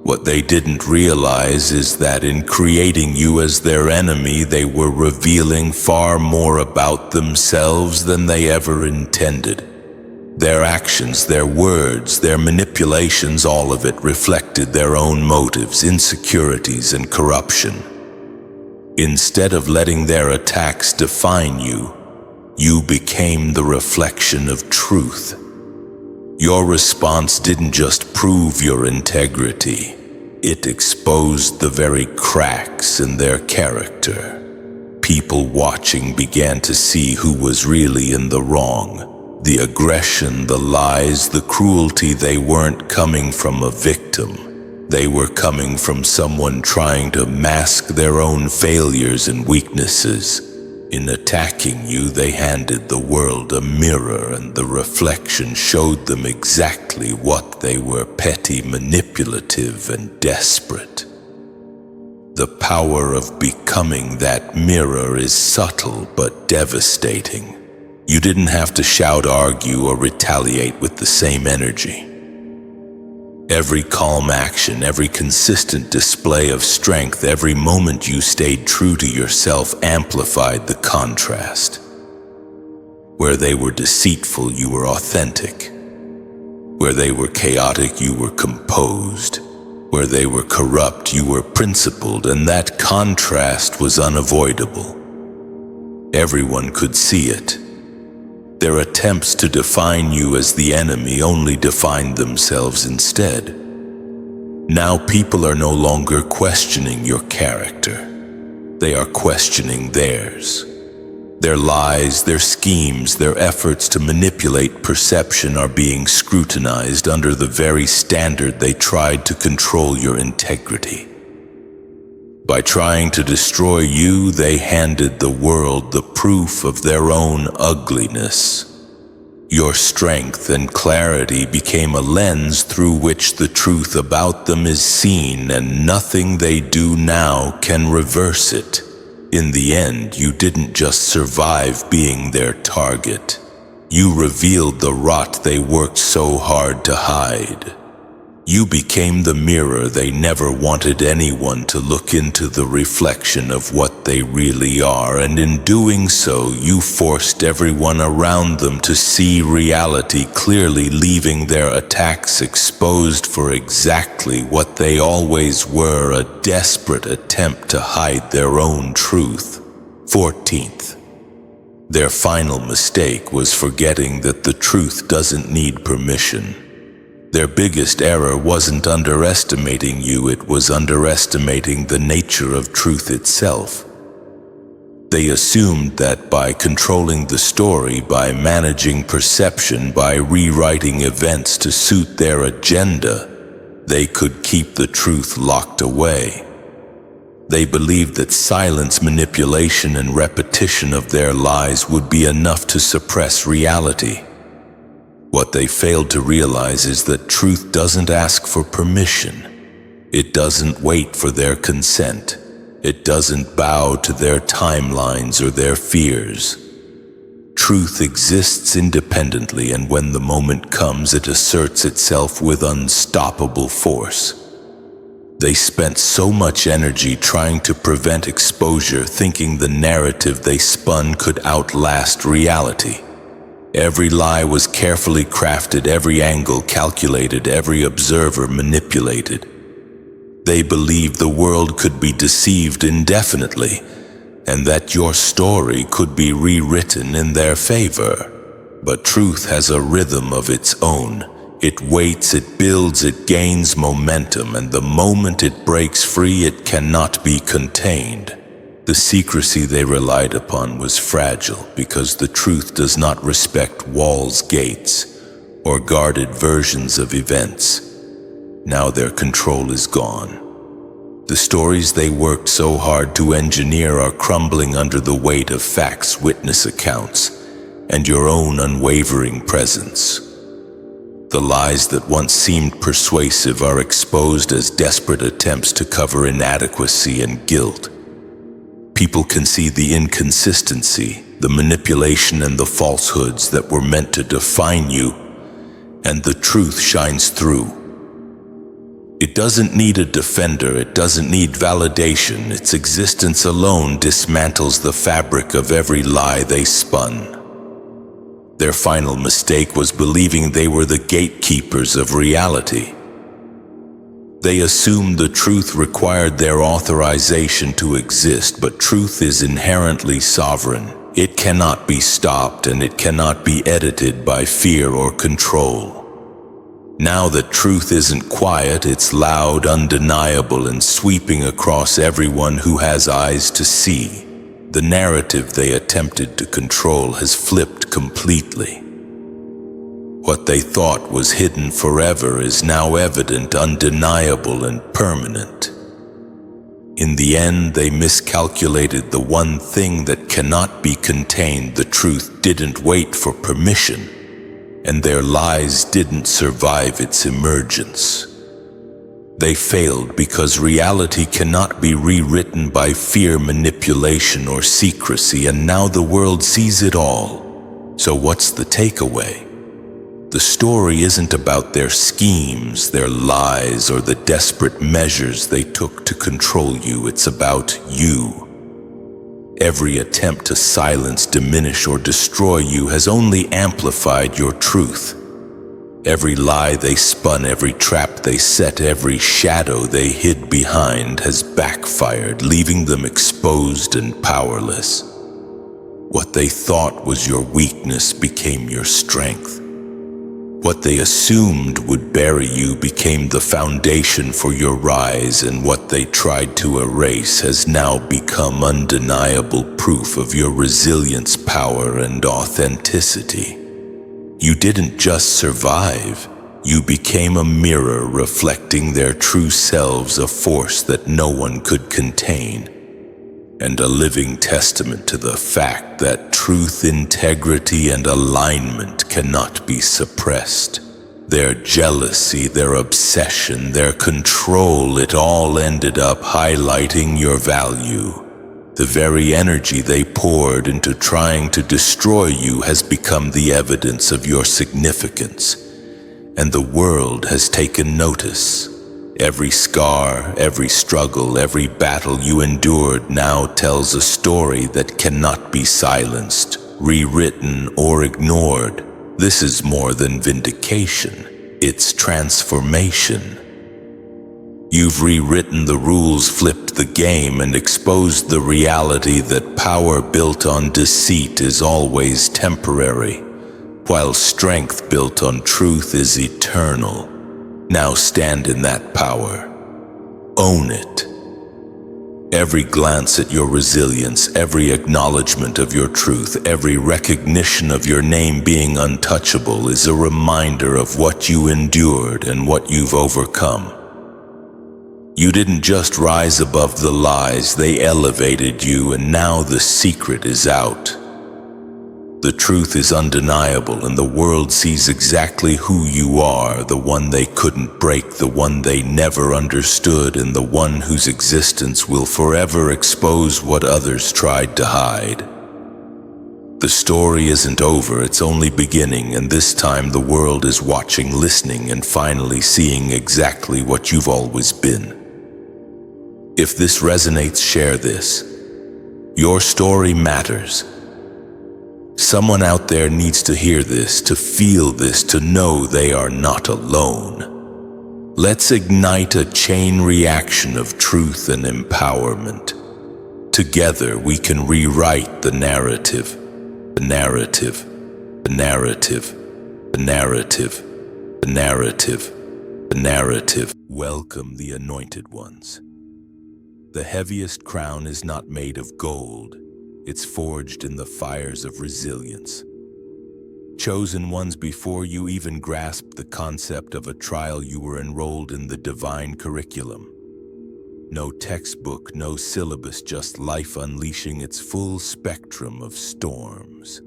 What they didn't realize is that in creating you as their enemy, they were revealing far more about themselves than they ever intended. Their actions, their words, their manipulations, all of it reflected their own motives, insecurities, and corruption. Instead of letting their attacks define you, you became the reflection of truth. Your response didn't just prove your integrity, it exposed the very cracks in their character. People watching began to see who was really in the wrong. The aggression, the lies, the cruelty, they weren't coming from a victim. They were coming from someone trying to mask their own failures and weaknesses. In attacking you, they handed the world a mirror, and the reflection showed them exactly what they were: petty, manipulative, and desperate. The power of becoming that mirror is subtle but devastating. You didn't have to shout, argue, or retaliate with the same energy. Every calm action, every consistent display of strength, every moment you stayed true to yourself amplified the contrast. Where they were deceitful, you were authentic. Where they were chaotic, you were composed. Where they were corrupt, you were principled, and that contrast was unavoidable. Everyone could see it. Their attempts to define you as the enemy only defined themselves instead. Now people are no longer questioning your character. They are questioning theirs. Their lies, their schemes, their efforts to manipulate perception are being scrutinized under the very standard they tried to control your integrity. By trying to destroy you, they handed the world the proof of their own ugliness. Your strength and clarity became a lens through which the truth about them is seen, and nothing they do now can reverse it. In the end, you didn't just survive being their target. You revealed the rot they worked so hard to hide. You became the mirror they never wanted anyone to look into, the reflection of what they really are, and in doing so, you forced everyone around them to see reality clearly, leaving their attacks exposed for exactly what they always were: a desperate attempt to hide their own truth. 14th. Their final mistake was forgetting that the truth doesn't need permission. Their biggest error wasn't underestimating you, it was underestimating the nature of truth itself. They assumed that by controlling the story, by managing perception, by rewriting events to suit their agenda, they could keep the truth locked away. They believed that silence, manipulation, and repetition of their lies would be enough to suppress reality. What they failed to realize is that truth doesn't ask for permission. It doesn't wait for their consent. It doesn't bow to their timelines or their fears. Truth exists independently, and when the moment comes, it asserts itself with unstoppable force. They spent so much energy trying to prevent exposure, thinking the narrative they spun could outlast reality. Every lie was carefully crafted, every angle calculated, every observer manipulated. They believed the world could be deceived indefinitely, and that your story could be rewritten in their favor. But truth has a rhythm of its own. It waits, it builds, it gains momentum, and the moment it breaks free, it cannot be contained. The secrecy they relied upon was fragile because the truth does not respect walls, gates, or guarded versions of events. Now their control is gone. The stories they worked so hard to engineer are crumbling under the weight of facts, witness accounts, and your own unwavering presence. The lies that once seemed persuasive are exposed as desperate attempts to cover inadequacy and guilt. People can see the inconsistency, the manipulation, and the falsehoods that were meant to define you, and the truth shines through. It doesn't need a defender, it doesn't need validation. Its existence alone dismantles the fabric of every lie they spun. Their final mistake was believing they were the gatekeepers of reality. They assumed the truth required their authorization to exist, but truth is inherently sovereign. It cannot be stopped, and it cannot be edited by fear or control. Now that truth isn't quiet, it's loud, undeniable, and sweeping across everyone who has eyes to see. The narrative they attempted to control has flipped completely. What they thought was hidden forever is now evident, undeniable, and permanent. In the end, they miscalculated the one thing that cannot be contained. The truth didn't wait for permission, and their lies didn't survive its emergence. They failed because reality cannot be rewritten by fear, manipulation, or secrecy, and now the world sees it all. So what's the takeaway? The story isn't about their schemes, their lies, or the desperate measures they took to control you. It's about you. Every attempt to silence, diminish, or destroy you has only amplified your truth. Every lie they spun, every trap they set, every shadow they hid behind has backfired, leaving them exposed and powerless. What they thought was your weakness became your strength. What they assumed would bury you became the foundation for your rise, and what they tried to erase has now become undeniable proof of your resilience, power, and authenticity. You didn't just survive, you became a mirror reflecting their true selves, a force that no one could contain, and a living testament to the fact that truth, integrity, and alignment cannot be suppressed. Their jealousy, their obsession, their control, it all ended up highlighting your value. The very energy they poured into trying to destroy you has become the evidence of your significance, and the world has taken notice. Every scar, every struggle, every battle you endured now tells a story that cannot be silenced, rewritten, or ignored. This is more than vindication, it's transformation. You've rewritten the rules, flipped the game, and exposed the reality that power built on deceit is always temporary, while strength built on truth is eternal. Now stand in that power. Own it. Every glance at your resilience, every acknowledgement of your truth, every recognition of your name being untouchable is a reminder of what you endured and what you've overcome. You didn't just rise above the lies, they elevated you, and now the secret is out. The truth is undeniable, and the world sees exactly who you are, the one they couldn't break, the one they never understood, and the one whose existence will forever expose what others tried to hide. The story isn't over, it's only beginning, and this time the world is watching, listening, and finally seeing exactly what you've always been. If this resonates, share this. Your story matters. Someone out there needs to hear this, to feel this, to know they are not alone. Let's ignite a chain reaction of truth and empowerment. Together we can rewrite the narrative, the narrative, the narrative, the narrative, the narrative, the narrative. Welcome the anointed ones. The heaviest crown is not made of gold. It's forged in the fires of resilience. Chosen ones, before you even grasped the concept of a trial, you were enrolled in the divine curriculum. No textbook, no syllabus, just life unleashing its full spectrum of storms,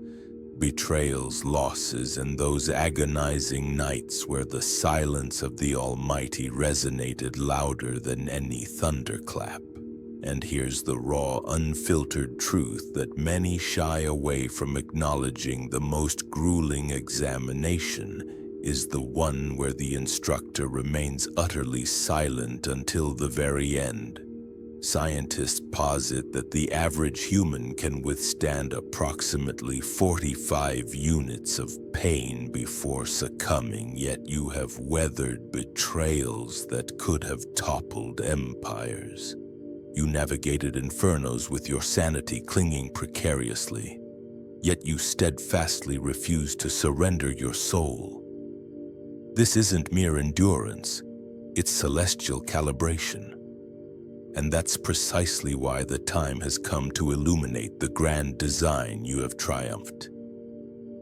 betrayals, losses, and those agonizing nights where the silence of the Almighty resonated louder than any thunderclap. And here's the raw, unfiltered truth that many shy away from acknowledging: the most grueling examination is the one where the instructor remains utterly silent until the very end. Scientists posit that the average human can withstand approximately 45 units of pain before succumbing, yet you have weathered betrayals that could have toppled empires. You navigated infernos with your sanity clinging precariously, yet you steadfastly refused to surrender your soul. This isn't mere endurance, it's celestial calibration. And that's precisely why the time has come to illuminate the grand design you have triumphed.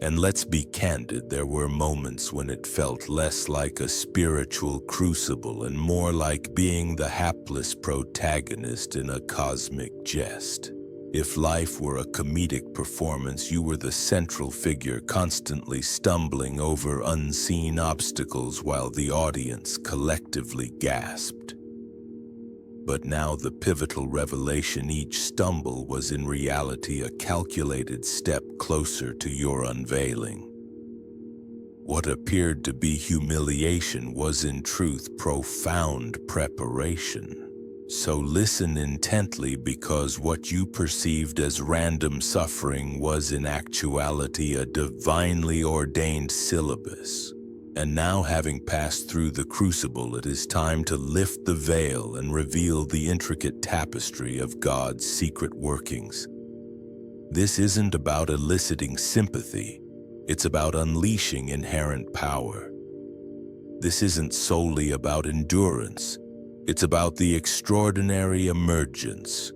And let's be candid, there were moments when it felt less like a spiritual crucible and more like being the hapless protagonist in a cosmic jest. If life were a comedic performance, you were the central figure, constantly stumbling over unseen obstacles while the audience collectively gasped. But now the pivotal revelation: each stumble was in reality a calculated step closer to your unveiling. What appeared to be humiliation was in truth profound preparation. So listen intently, because what you perceived as random suffering was in actuality a divinely ordained syllabus. And now, having passed through the crucible, it is time to lift the veil and reveal the intricate tapestry of God's secret workings. This isn't about eliciting sympathy, it's about unleashing inherent power. This isn't solely about endurance, it's about the extraordinary emergence.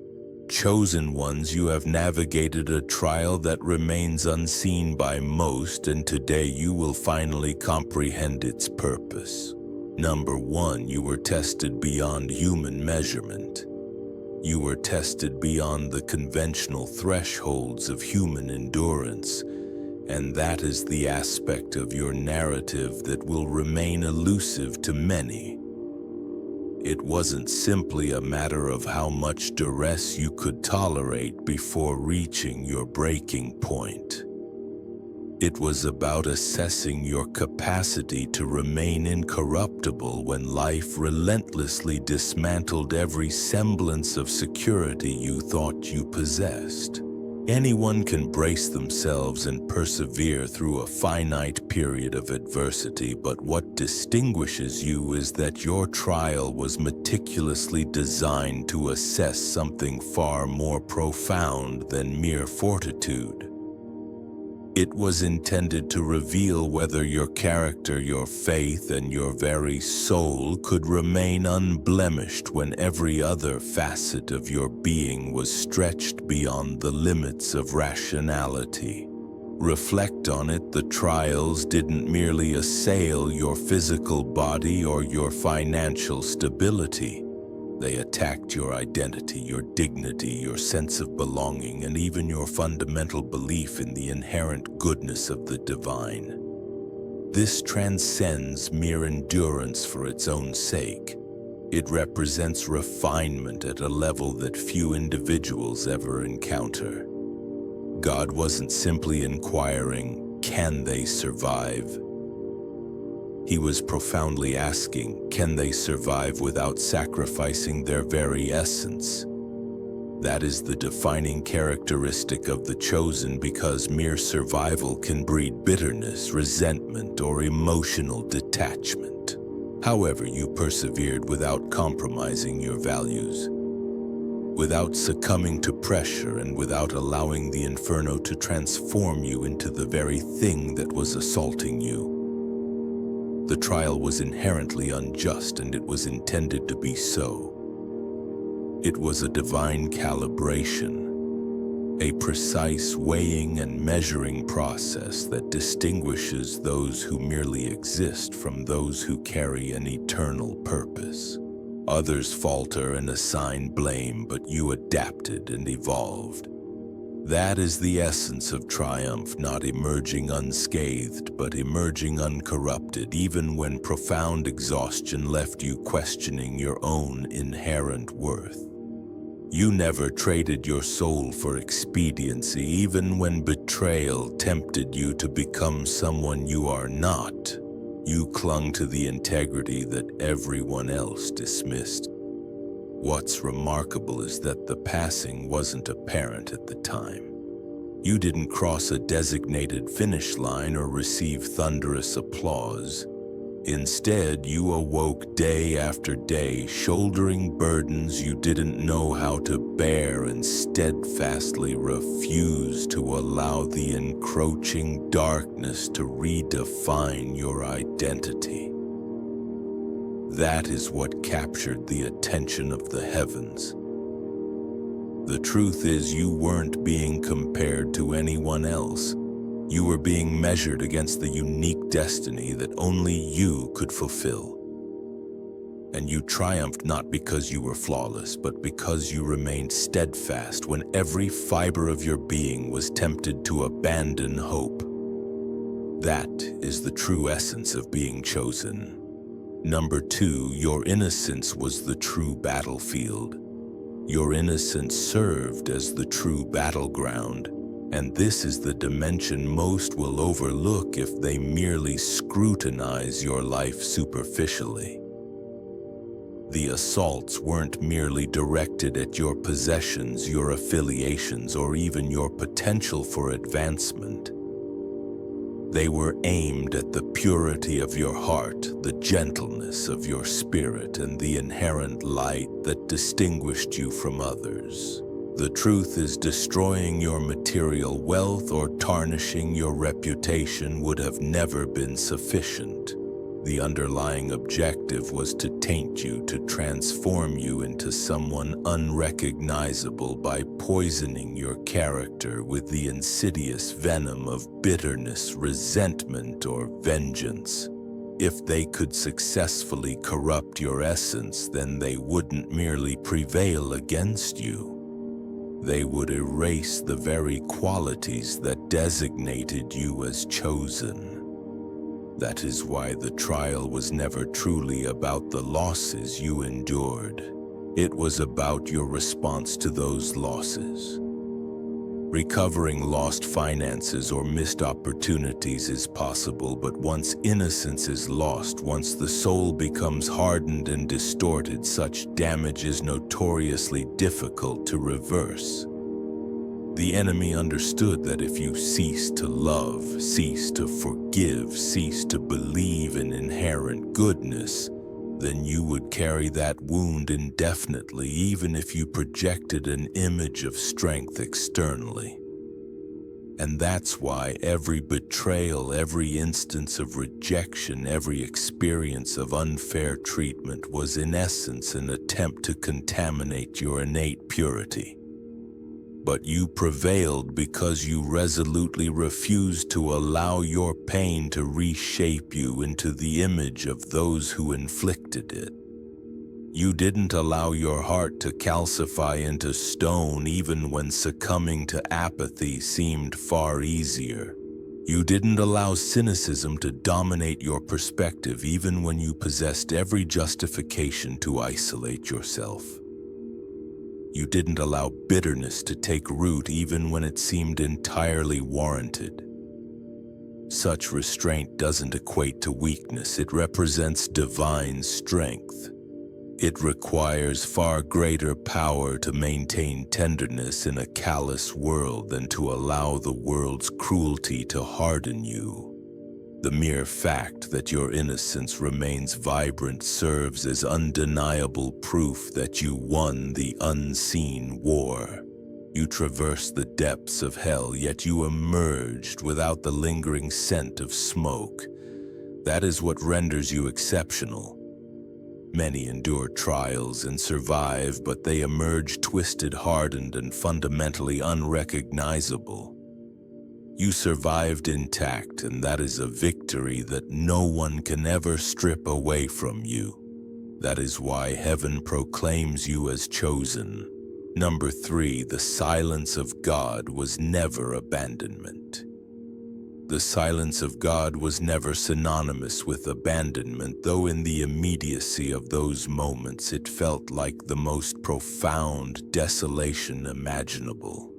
Chosen ones, you have navigated a trial that remains unseen by most, and today you will finally comprehend its purpose. Number 1, you were tested beyond human measurement. You were tested beyond the conventional thresholds of human endurance, and that is the aspect of your narrative that will remain elusive to many. It wasn't simply a matter of how much duress you could tolerate before reaching your breaking point. It was about assessing your capacity to remain incorruptible when life relentlessly dismantled every semblance of security you thought you possessed. Anyone can brace themselves and persevere through a finite period of adversity, but what distinguishes you is that your trial was meticulously designed to assess something far more profound than mere fortitude. It was intended to reveal whether your character, your faith, and your very soul could remain unblemished when every other facet of your being was stretched beyond the limits of rationality. Reflect on it: the trials didn't merely assail your physical body or your financial stability. They attacked your identity, your dignity, your sense of belonging, and even your fundamental belief in the inherent goodness of the divine. This transcends mere endurance for its own sake. It represents refinement at a level that few individuals ever encounter. God wasn't simply inquiring, can they survive? He was profoundly asking, can they survive without sacrificing their very essence? That is the defining characteristic of the chosen, because mere survival can breed bitterness, resentment, or emotional detachment. However, you persevered without compromising your values, without succumbing to pressure, and without allowing the inferno to transform you into the very thing that was assaulting you. The trial was inherently unjust, and it was intended to be so. It was a divine calibration, a precise weighing and measuring process that distinguishes those who merely exist from those who carry an eternal purpose. Others falter and assign blame, but you adapted and evolved. That is the essence of triumph, not emerging unscathed, but emerging uncorrupted, even when profound exhaustion left you questioning your own inherent worth. You never traded your soul for expediency, even when betrayal tempted you to become someone you are not. You clung to the integrity that everyone else dismissed. What's remarkable is that the passing wasn't apparent at the time. You didn't cross a designated finish line or receive thunderous applause. Instead, you awoke day after day, shouldering burdens you didn't know how to bear and steadfastly refused to allow the encroaching darkness to redefine your identity. That is what captured the attention of the heavens. The truth is, you weren't being compared to anyone else. You were being measured against the unique destiny that only you could fulfill. And you triumphed not because you were flawless, but because you remained steadfast when every fiber of your being was tempted to abandon hope. That is the true essence of being chosen. Number 2, your innocence was the true battlefield. Your innocence served as the true battleground. And this is the dimension most will overlook if they merely scrutinize your life superficially. The assaults weren't merely directed at your possessions, your affiliations, or even your potential for advancement. They were aimed at the purity of your heart, the gentleness of your spirit, and the inherent light that distinguished you from others. The truth is, destroying your material wealth or tarnishing your reputation would have never been sufficient. The underlying objective was to taint you, to transform you into someone unrecognizable by poisoning your character with the insidious venom of bitterness, resentment, or vengeance. If they could successfully corrupt your essence, then they wouldn't merely prevail against you. They would erase the very qualities that designated you as chosen. That is why the trial was never truly about the losses you endured. It was about your response to those losses. Recovering lost finances or missed opportunities is possible, but once innocence is lost, once the soul becomes hardened and distorted, such damage is notoriously difficult to reverse. The enemy understood that if you cease to love, cease to forgive, cease to believe in inherent goodness, then you would carry that wound indefinitely, even if you projected an image of strength externally. And that's why every betrayal, every instance of rejection, every experience of unfair treatment was in essence an attempt to contaminate your innate purity. But you prevailed because you resolutely refused to allow your pain to reshape you into the image of those who inflicted it. You didn't allow your heart to calcify into stone even when succumbing to apathy seemed far easier. You didn't allow cynicism to dominate your perspective even when you possessed every justification to isolate yourself. You didn't allow bitterness to take root even when it seemed entirely warranted. Such restraint doesn't equate to weakness, it represents divine strength. It requires far greater power to maintain tenderness in a callous world than to allow the world's cruelty to harden you. The mere fact that your innocence remains vibrant serves as undeniable proof that you won the unseen war. You traversed the depths of hell, yet you emerged without the lingering scent of smoke. That is what renders you exceptional. Many endure trials and survive, but they emerge twisted, hardened, and fundamentally unrecognizable. You survived intact, and that is a victory that no one can ever strip away from you. That is why heaven proclaims you as chosen. Number 3, the silence of God was never abandonment. The silence of God was never synonymous with abandonment, though in the immediacy of those moments it felt like the most profound desolation imaginable.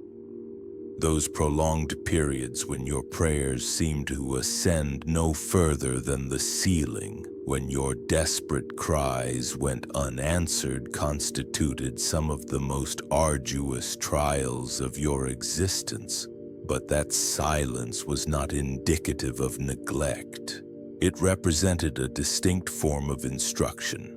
Those prolonged periods when your prayers seemed to ascend no further than the ceiling, when your desperate cries went unanswered, constituted some of the most arduous trials of your existence. But that silence was not indicative of neglect. It represented a distinct form of instruction,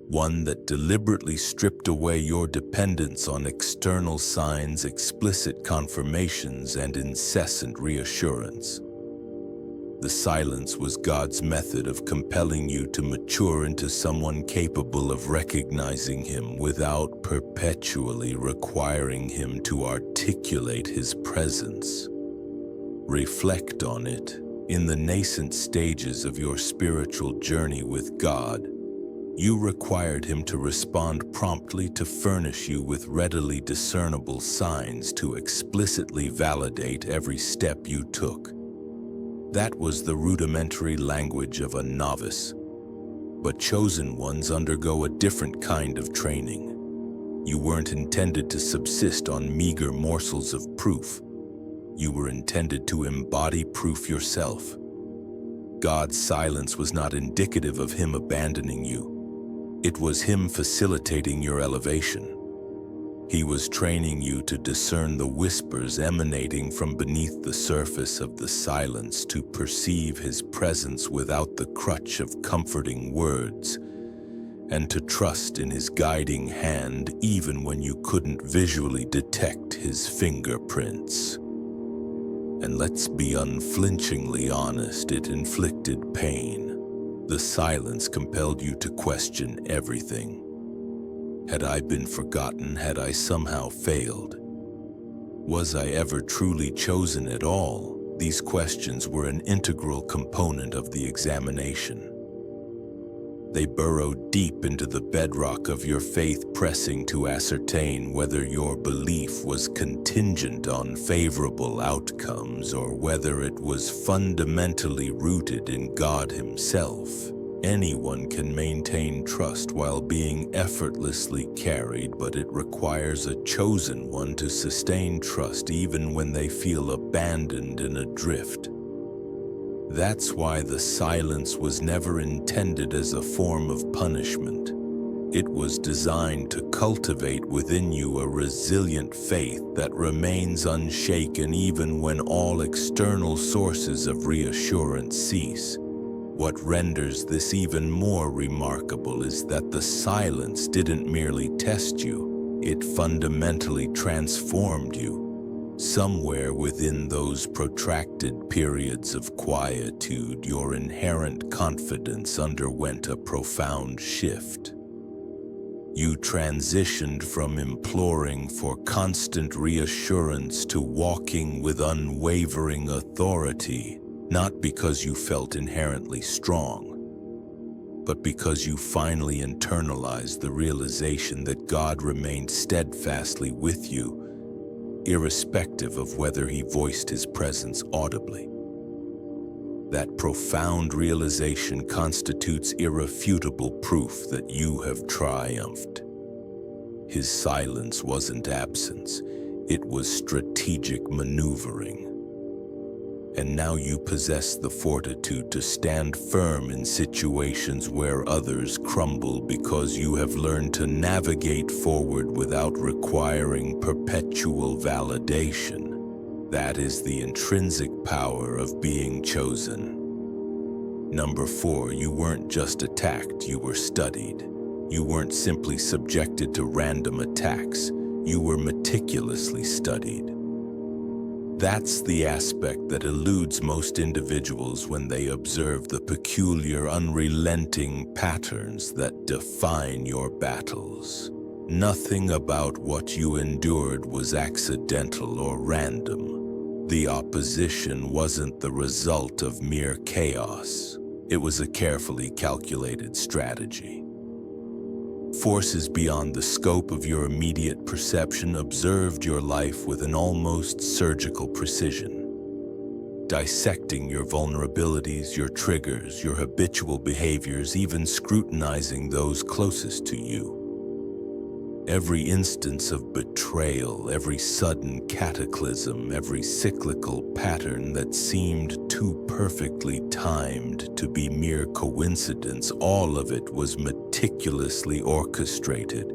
one that deliberately stripped away your dependence on external signs, explicit confirmations, and incessant reassurance. The silence was God's method of compelling you to mature into someone capable of recognizing Him without perpetually requiring Him to articulate His presence. Reflect on it. In the nascent stages of your spiritual journey with God, you required Him to respond promptly, to furnish you with readily discernible signs, to explicitly validate every step you took. That was the rudimentary language of a novice. But chosen ones undergo a different kind of training. You weren't intended to subsist on meager morsels of proof. You were intended to embody proof yourself. God's silence was not indicative of Him abandoning you. It was Him facilitating your elevation. He was training you to discern the whispers emanating from beneath the surface of the silence, to perceive His presence without the crutch of comforting words, and to trust in His guiding hand even when you couldn't visually detect His fingerprints. And let's be unflinchingly honest, it inflicted pain. The silence compelled you to question everything. Had I been forgotten? Had I somehow failed? Was I ever truly chosen at all? These questions were an integral component of the examination. They burrowed deep into the bedrock of your faith, pressing to ascertain whether your belief was contingent on favorable outcomes or whether it was fundamentally rooted in God Himself. Anyone can maintain trust while being effortlessly carried, but it requires a chosen one to sustain trust even when they feel abandoned and adrift. That's why the silence was never intended as a form of punishment. It was designed to cultivate within you a resilient faith that remains unshaken even when all external sources of reassurance cease. What renders this even more remarkable is that the silence didn't merely test you, it fundamentally transformed you. Somewhere within those protracted periods of quietude, your inherent confidence underwent a profound shift. You transitioned from imploring for constant reassurance to walking with unwavering authority, not because you felt inherently strong, but because you finally internalized the realization that God remained steadfastly with you, irrespective of whether He voiced His presence audibly. That profound realization constitutes irrefutable proof that you have triumphed. His silence wasn't absence, it was strategic maneuvering. And now you possess the fortitude to stand firm in situations where others crumble, because you have learned to navigate forward without requiring perpetual validation. That is the intrinsic power of being chosen. Number 4, you weren't just attacked, you were studied. You weren't simply subjected to random attacks, you were meticulously studied. That's the aspect that eludes most individuals when they observe the peculiar, unrelenting patterns that define your battles. Nothing about what you endured was accidental or random. The opposition wasn't the result of mere chaos. It was a carefully calculated strategy. Forces beyond the scope of your immediate perception observed your life with an almost surgical precision, dissecting your vulnerabilities, your triggers, your habitual behaviors, even scrutinizing those closest to you. Every instance of betrayal, every sudden cataclysm, every cyclical pattern that seemed too perfectly timed to be mere coincidence, all of it was meticulously orchestrated.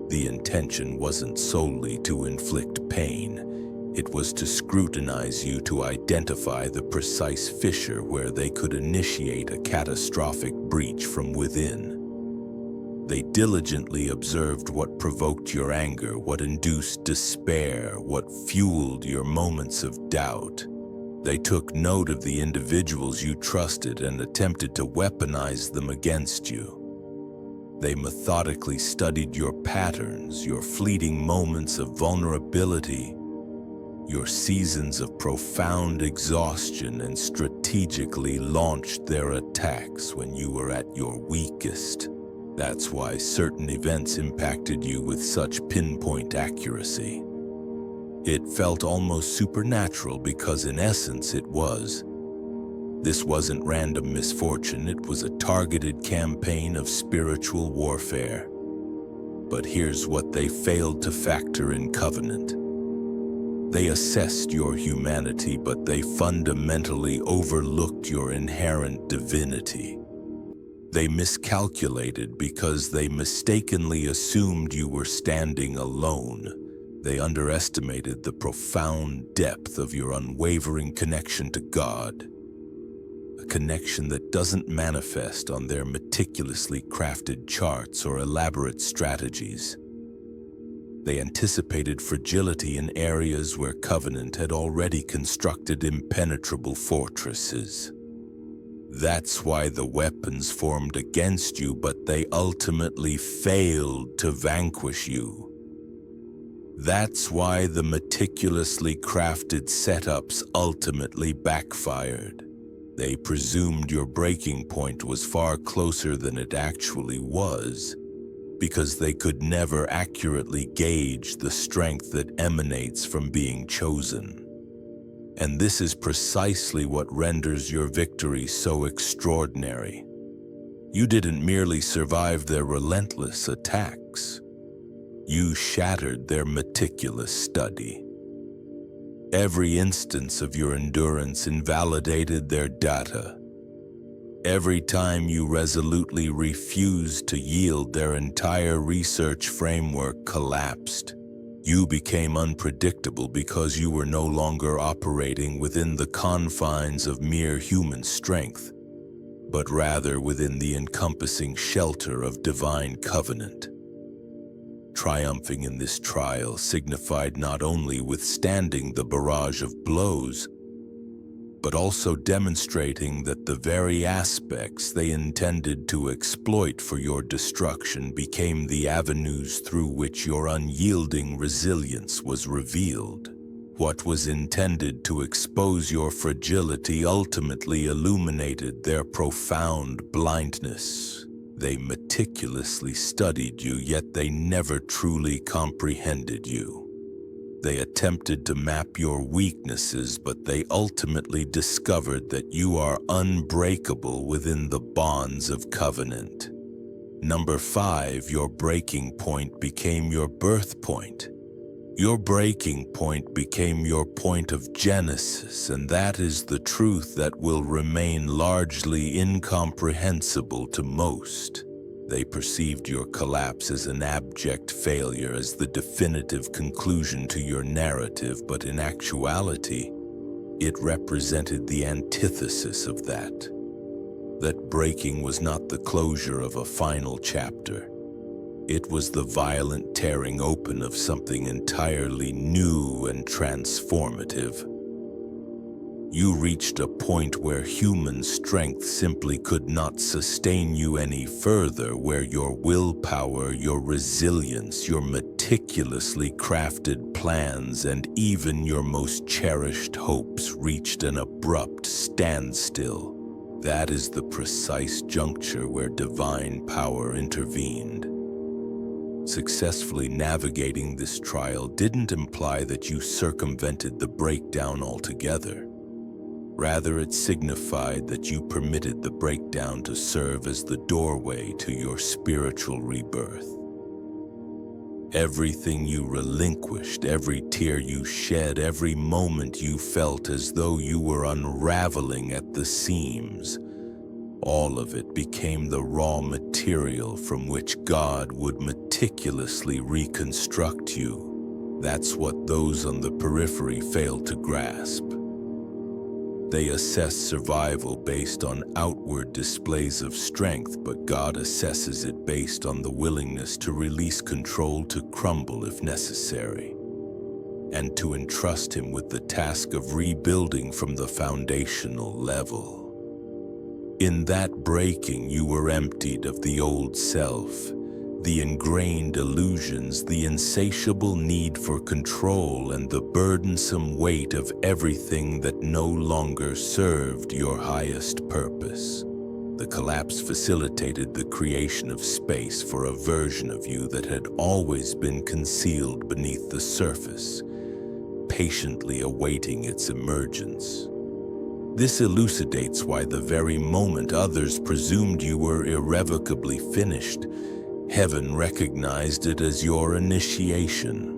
The intention wasn't solely to inflict pain. It was to scrutinize you, to identify the precise fissure where they could initiate a catastrophic breach from within. They diligently observed what provoked your anger, what induced despair, what fueled your moments of doubt. They took note of the individuals you trusted and attempted to weaponize them against you. They methodically studied your patterns, your fleeting moments of vulnerability, your seasons of profound exhaustion, and strategically launched their attacks when you were at your weakest. That's why certain events impacted you with such pinpoint accuracy. It felt almost supernatural because in essence it was. This wasn't random misfortune, it was a targeted campaign of spiritual warfare. But here's what they failed to factor in Covenant. They assessed your humanity, but they fundamentally overlooked your inherent divinity. They miscalculated because they mistakenly assumed you were standing alone. They underestimated the profound depth of your unwavering connection to God, a connection that doesn't manifest on their meticulously crafted charts or elaborate strategies. They anticipated fragility in areas where Covenant had already constructed impenetrable fortresses. That's why the weapons formed against you, but they ultimately failed to vanquish you. That's why the meticulously crafted setups ultimately backfired. They presumed your breaking point was far closer than it actually was, because they could never accurately gauge the strength that emanates from being chosen. And this is precisely what renders your victory so extraordinary. You didn't merely survive their relentless attacks. You shattered their meticulous study. Every instance of your endurance invalidated their data. Every time you resolutely refused to yield, their entire research framework collapsed. You became unpredictable because you were no longer operating within the confines of mere human strength, but rather within the encompassing shelter of divine covenant. Triumphing in this trial signified not only withstanding the barrage of blows, but also demonstrating that the very aspects they intended to exploit for your destruction became the avenues through which your unyielding resilience was revealed. What was intended to expose your fragility ultimately illuminated their profound blindness. They meticulously studied you, yet they never truly comprehended you. They attempted to map your weaknesses, but they ultimately discovered that you are unbreakable within the bonds of covenant. Number 5, your breaking point became your birth point. Your breaking point became your point of genesis, and that is the truth that will remain largely incomprehensible to most. They perceived your collapse as an abject failure, as the definitive conclusion to your narrative, but in actuality, it represented the antithesis of that. That breaking was not the closure of a final chapter. It was the violent tearing open of something entirely new and transformative. You reached a point where human strength simply could not sustain you any further, where your willpower, your resilience, your meticulously crafted plans, and even your most cherished hopes reached an abrupt standstill. That is the precise juncture where divine power intervened. Successfully navigating this trial didn't imply that you circumvented the breakdown altogether. Rather, it signified that you permitted the breakdown to serve as the doorway to your spiritual rebirth. Everything you relinquished, every tear you shed, every moment you felt as though you were unraveling at the seams, all of it became the raw material from which God would meticulously reconstruct you. That's what those on the periphery fail to grasp. They assess survival based on outward displays of strength, but God assesses it based on the willingness to release control, to crumble if necessary, and to entrust Him with the task of rebuilding from the foundational level. In that breaking, you were emptied of the old self, the ingrained illusions, the insatiable need for control, and the burdensome weight of everything that no longer served your highest purpose. The collapse facilitated the creation of space for a version of you that had always been concealed beneath the surface, patiently awaiting its emergence. This elucidates why the very moment others presumed you were irrevocably finished, Heaven recognized it as your initiation.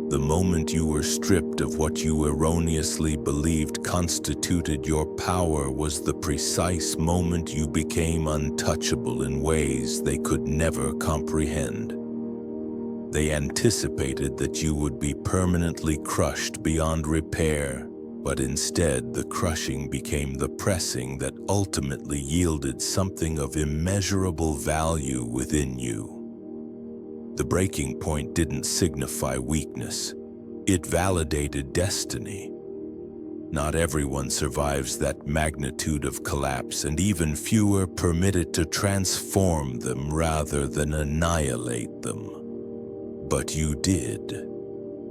The moment you were stripped of what you erroneously believed constituted your power was the precise moment you became untouchable in ways they could never comprehend. They anticipated that you would be permanently crushed beyond repair, but instead the crushing became the pressing that ultimately yielded something of immeasurable value within you. The breaking point didn't signify weakness. It validated destiny. Not everyone survives that magnitude of collapse, and even fewer permit it to transform them rather than annihilate them. But you did.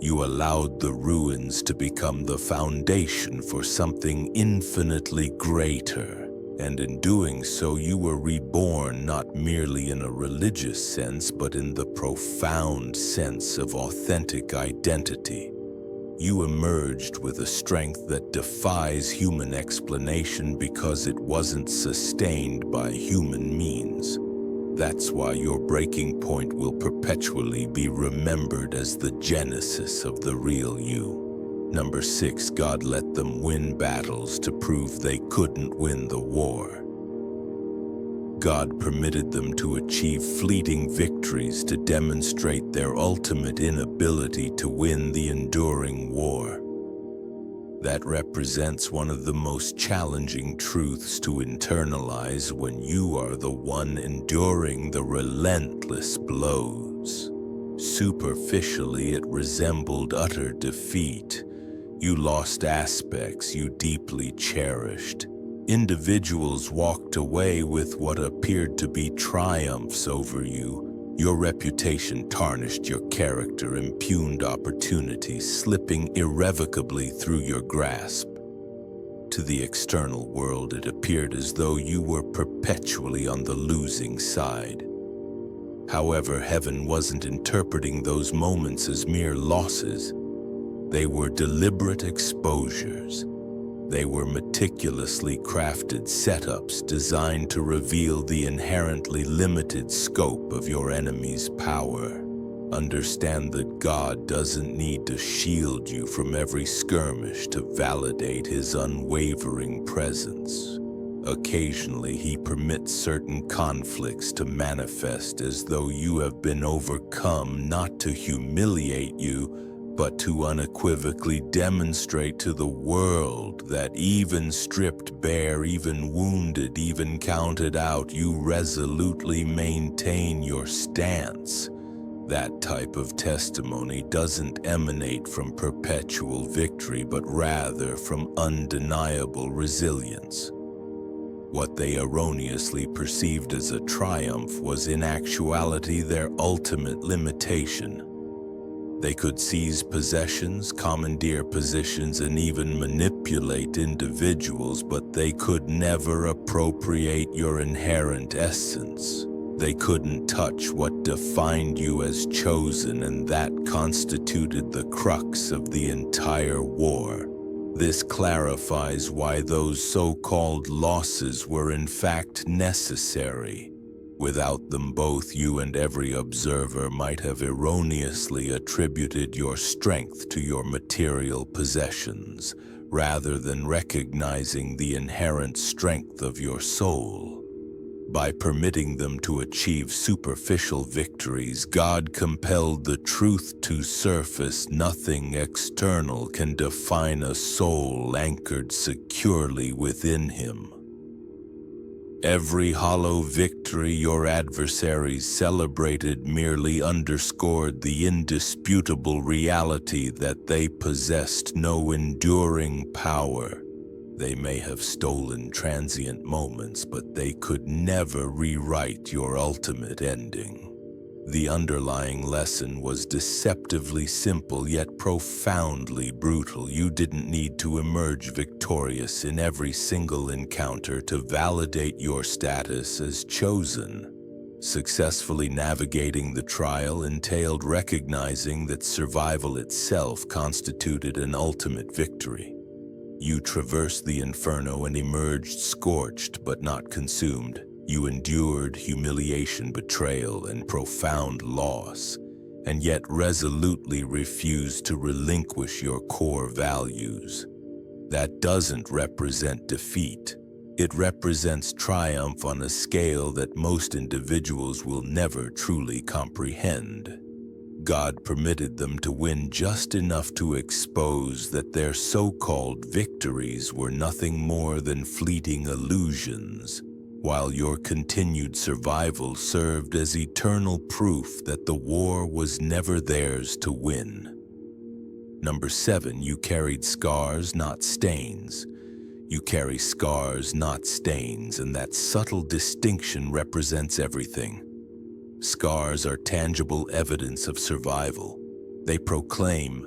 You allowed the ruins to become the foundation for something infinitely greater, and in doing so you were reborn not merely in a religious sense but in the profound sense of authentic identity. You emerged with a strength that defies human explanation because it wasn't sustained by human means. That's why your breaking point will perpetually be remembered as the genesis of the real you. Number 6, God let them win battles to prove they couldn't win the war. God permitted them to achieve fleeting victories to demonstrate their ultimate inability to win the enduring war. That represents one of the most challenging truths to internalize when you are the one enduring the relentless blows. Superficially, it resembled utter defeat. You lost aspects you deeply cherished. Individuals walked away with what appeared to be triumphs over you. Your reputation tarnished your character, impugned opportunities, slipping irrevocably through your grasp. To the external world, it appeared as though you were perpetually on the losing side. However, heaven wasn't interpreting those moments as mere losses. They were deliberate exposures. They were meticulously crafted setups designed to reveal the inherently limited scope of your enemy's power. Understand that God doesn't need to shield you from every skirmish to validate His unwavering presence. Occasionally, He permits certain conflicts to manifest as though you have been overcome, not to humiliate you, but to unequivocally demonstrate to the world that even stripped bare, even wounded, even counted out, you resolutely maintain your stance. That type of testimony doesn't emanate from perpetual victory, but rather from undeniable resilience. What they erroneously perceived as a triumph was in actuality their ultimate limitation. They could seize possessions, commandeer positions, and even manipulate individuals, but they could never appropriate your inherent essence. They couldn't touch what defined you as chosen, and that constituted the crux of the entire war. This clarifies why those so-called losses were in fact necessary. Without them, both you and every observer might have erroneously attributed your strength to your material possessions, rather than recognizing the inherent strength of your soul. By permitting them to achieve superficial victories, God compelled the truth to surface. Nothing external can define a soul anchored securely within him. Every hollow victory your adversaries celebrated merely underscored the indisputable reality that they possessed no enduring power. They may have stolen transient moments, but they could never rewrite your ultimate ending. The underlying lesson was deceptively simple yet profoundly brutal. You didn't need to emerge victorious in every single encounter to validate your status as chosen. Successfully navigating the trial entailed recognizing that survival itself constituted an ultimate victory. You traversed the inferno and emerged scorched but not consumed. You endured humiliation, betrayal, and profound loss, and yet resolutely refused to relinquish your core values. That doesn't represent defeat. It represents triumph on a scale that most individuals will never truly comprehend. God permitted them to win just enough to expose that their so-called victories were nothing more than fleeting illusions, while your continued survival served as eternal proof that the war was never theirs to win. Number 7, you carried scars, not stains. You carry scars, not stains, and that subtle distinction represents everything. Scars are tangible evidence of survival. They proclaim,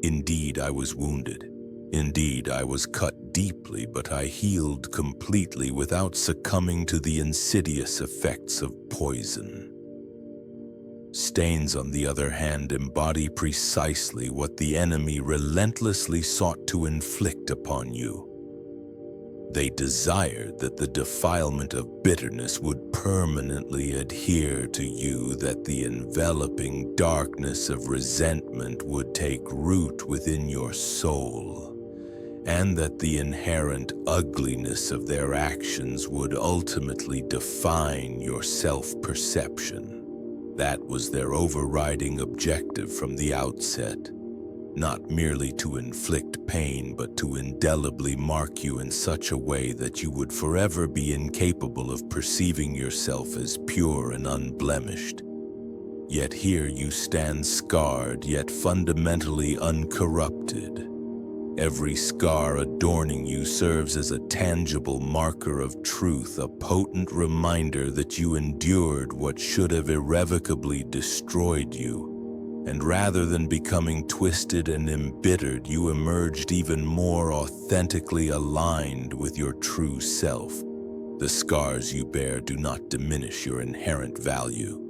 "Indeed, I was wounded. Indeed, I was cut deeply, but I healed completely without succumbing to the insidious effects of poison." Stains, on the other hand, embody precisely what the enemy relentlessly sought to inflict upon you. They desired that the defilement of bitterness would permanently adhere to you, that the enveloping darkness of resentment would take root within your soul, and that the inherent ugliness of their actions would ultimately define your self-perception. That was their overriding objective from the outset. Not merely to inflict pain, but to indelibly mark you in such a way that you would forever be incapable of perceiving yourself as pure and unblemished. Yet here you stand scarred, yet fundamentally uncorrupted. Every scar adorning you serves as a tangible marker of truth, a potent reminder that you endured what should have irrevocably destroyed you. And rather than becoming twisted and embittered, you emerged even more authentically aligned with your true self. The scars you bear do not diminish your inherent value.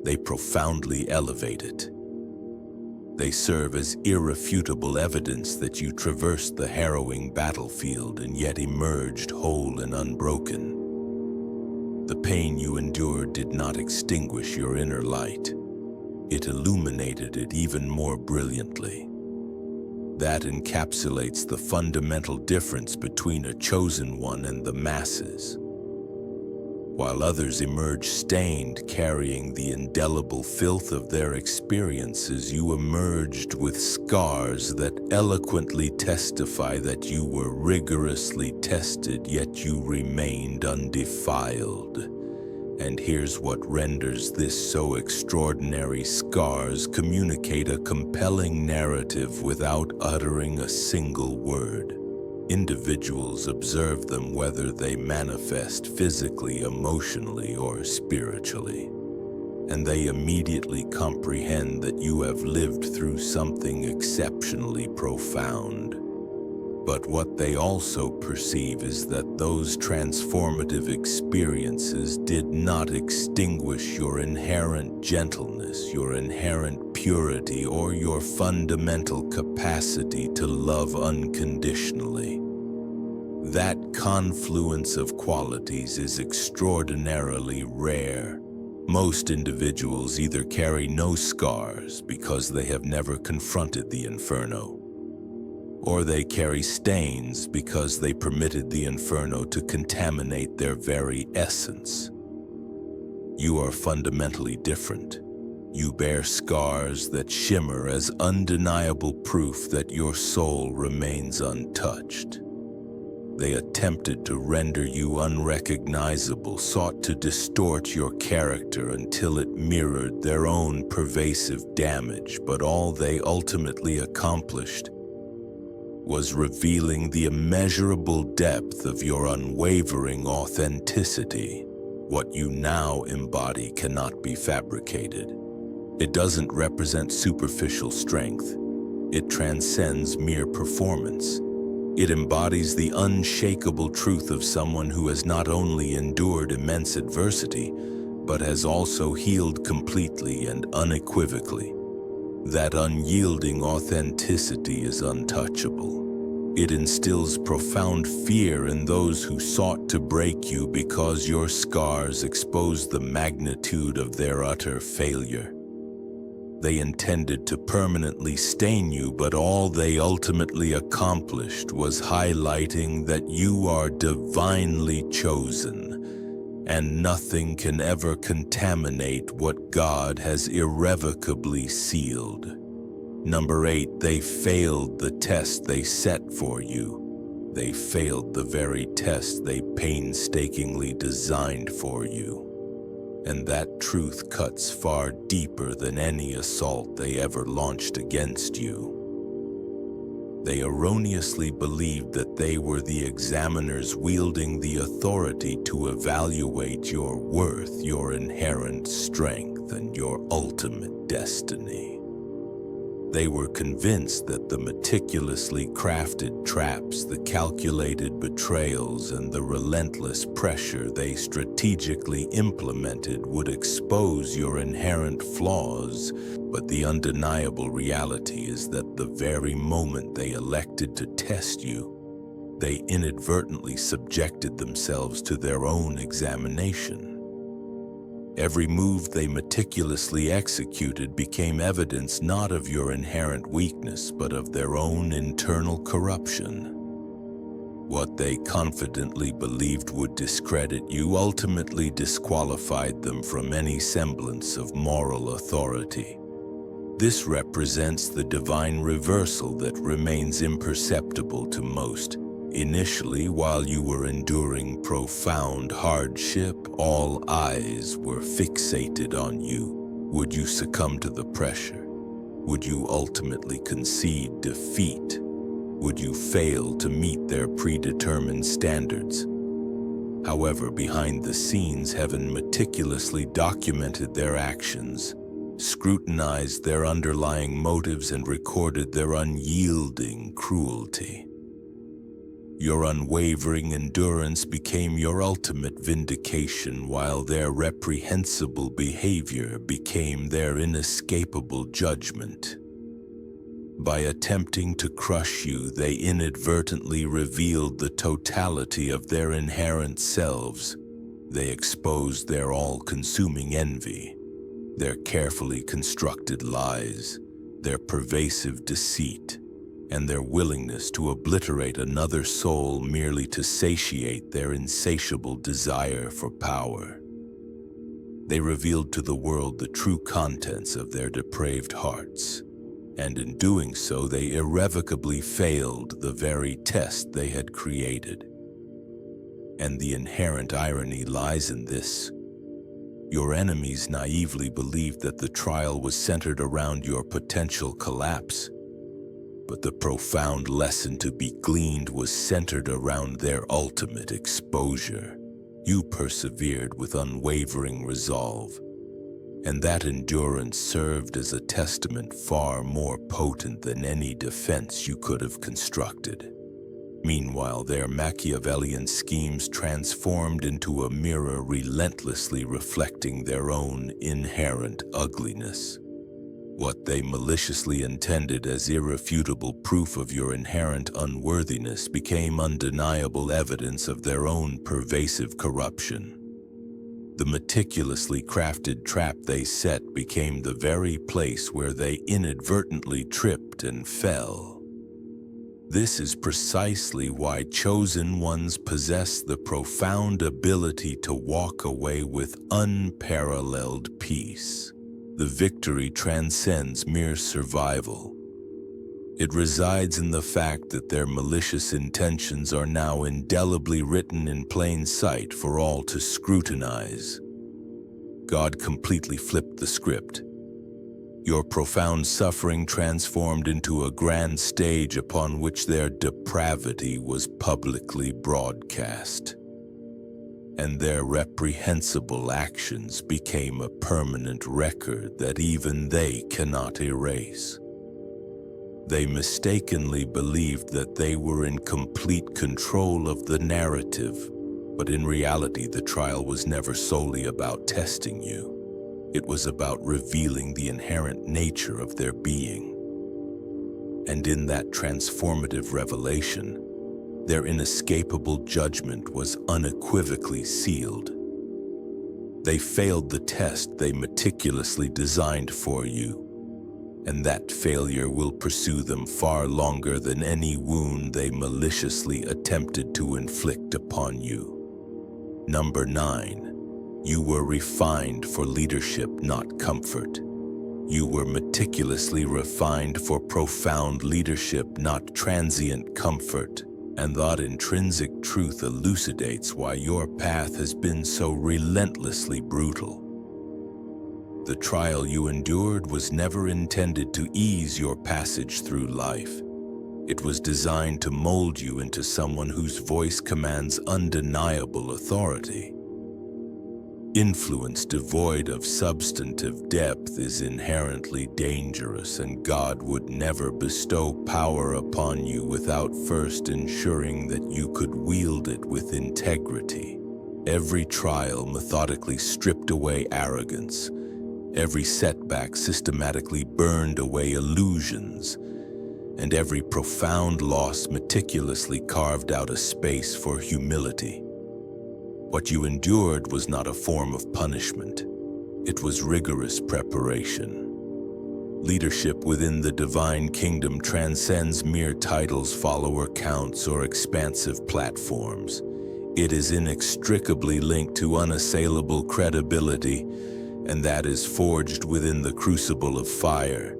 They profoundly elevate it. They serve as irrefutable evidence that you traversed the harrowing battlefield and yet emerged whole and unbroken. The pain you endured did not extinguish your inner light. It illuminated it even more brilliantly. That encapsulates the fundamental difference between a chosen one and the masses. While others emerge stained, carrying the indelible filth of their experiences, you emerged with scars that eloquently testify that you were rigorously tested, yet you remained undefiled. And here's what renders this so extraordinary: scars communicate a compelling narrative without uttering a single word. Individuals observe them whether they manifest physically, emotionally, or spiritually, and they immediately comprehend that you have lived through something exceptionally profound. But what they also perceive is that those transformative experiences did not extinguish your inherent gentleness, your inherent purity, or your fundamental capacity to love unconditionally. That confluence of qualities is extraordinarily rare. Most individuals either carry no scars because they have never confronted the inferno, or they carry stains because they permitted the inferno to contaminate their very essence. You are fundamentally different. You bear scars that shimmer as undeniable proof that your soul remains untouched. They attempted to render you unrecognizable, sought to distort your character until it mirrored their own pervasive damage, but all they ultimately accomplished was revealing the immeasurable depth of your unwavering authenticity. What you now embody cannot be fabricated. It doesn't represent superficial strength. It transcends mere performance. It embodies the unshakable truth of someone who has not only endured immense adversity, but has also healed completely and unequivocally. That unyielding authenticity is untouchable. It instills profound fear in those who sought to break you because your scars expose the magnitude of their utter failure. They intended to permanently stain you, but all they ultimately accomplished was highlighting that you are divinely chosen, and nothing can ever contaminate what God has irrevocably sealed. Number 8, they failed the test they set for you. They failed the very test they painstakingly designed for you. And that truth cuts far deeper than any assault they ever launched against you. They erroneously believed that they were the examiners wielding the authority to evaluate your worth, your inherent strength, and your ultimate destiny. They were convinced that the meticulously crafted traps, the calculated betrayals, and the relentless pressure they strategically implemented would expose your inherent flaws, but the undeniable reality is that the very moment they elected to test you, they inadvertently subjected themselves to their own examination. Every move they meticulously executed became evidence not of your inherent weakness, but of their own internal corruption. What they confidently believed would discredit you ultimately disqualified them from any semblance of moral authority. This represents the divine reversal that remains imperceptible to most. Initially, while you were enduring profound hardship, all eyes were fixated on you. Would you succumb to the pressure? Would you ultimately concede defeat? Would you fail to meet their predetermined standards? However, behind the scenes, heaven meticulously documented their actions, scrutinized their underlying motives, and recorded their unyielding cruelty. Your unwavering endurance became your ultimate vindication, while their reprehensible behavior became their inescapable judgment. By attempting to crush you, they inadvertently revealed the totality of their inherent selves. They exposed their all-consuming envy, their carefully constructed lies, their pervasive deceit, and their willingness to obliterate another soul merely to satiate their insatiable desire for power. They revealed to the world the true contents of their depraved hearts, and in doing so they irrevocably failed the very test they had created. And the inherent irony lies in this. Your enemies naively believed that the trial was centered around your potential collapse, but the profound lesson to be gleaned was centered around their ultimate exposure. You persevered with unwavering resolve, and that endurance served as a testament far more potent than any defense you could have constructed. Meanwhile, their Machiavellian schemes transformed into a mirror relentlessly reflecting their own inherent ugliness. What they maliciously intended as irrefutable proof of your inherent unworthiness became undeniable evidence of their own pervasive corruption. The meticulously crafted trap they set became the very place where they inadvertently tripped and fell. This is precisely why chosen ones possess the profound ability to walk away with unparalleled peace. The victory transcends mere survival. It resides in the fact that their malicious intentions are now indelibly written in plain sight for all to scrutinize. God completely flipped the script. Your profound suffering transformed into a grand stage upon which their depravity was publicly broadcast. And their reprehensible actions became a permanent record that even they cannot erase. They mistakenly believed that they were in complete control of the narrative, but in reality the trial was never solely about testing you. It was about revealing the inherent nature of their being. And in that transformative revelation, their inescapable judgment was unequivocally sealed. They failed the test they meticulously designed for you, and that failure will pursue them far longer than any wound they maliciously attempted to inflict upon you. Number 9, you were refined for leadership, not comfort. You were meticulously refined for profound leadership, not transient comfort. And that intrinsic truth elucidates why your path has been so relentlessly brutal. The trial you endured was never intended to ease your passage through life. It was designed to mold you into someone whose voice commands undeniable authority. Influence devoid of substantive depth is inherently dangerous, and God would never bestow power upon you without first ensuring that you could wield it with integrity. Every trial methodically stripped away arrogance. Every setback systematically burned away illusions. And every profound loss meticulously carved out a space for humility. What you endured was not a form of punishment. It was rigorous preparation. Leadership within the divine kingdom transcends mere titles, follower counts, or expansive platforms. It is inextricably linked to unassailable credibility, and that is forged within the crucible of fire.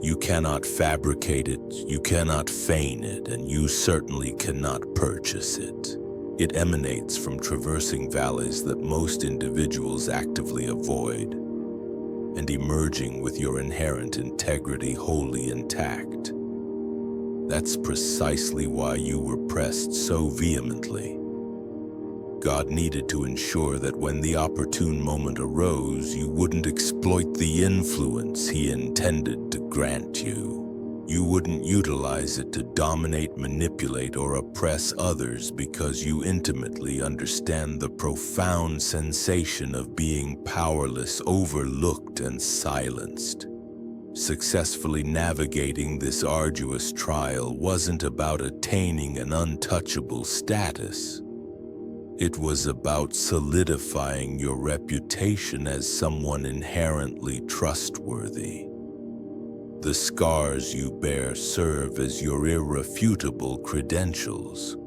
You cannot fabricate it, you cannot feign it, and you certainly cannot purchase it. It emanates from traversing valleys that most individuals actively avoid, and emerging with your inherent integrity wholly intact. That's precisely why you were pressed so vehemently. God needed to ensure that when the opportune moment arose, you wouldn't exploit the influence He intended to grant you. You wouldn't utilize it to dominate, manipulate, or oppress others because you intimately understand the profound sensation of being powerless, overlooked, and silenced. Successfully navigating this arduous trial wasn't about attaining an untouchable status. It was about solidifying your reputation as someone inherently trustworthy. The scars you bear serve as your irrefutable credentials.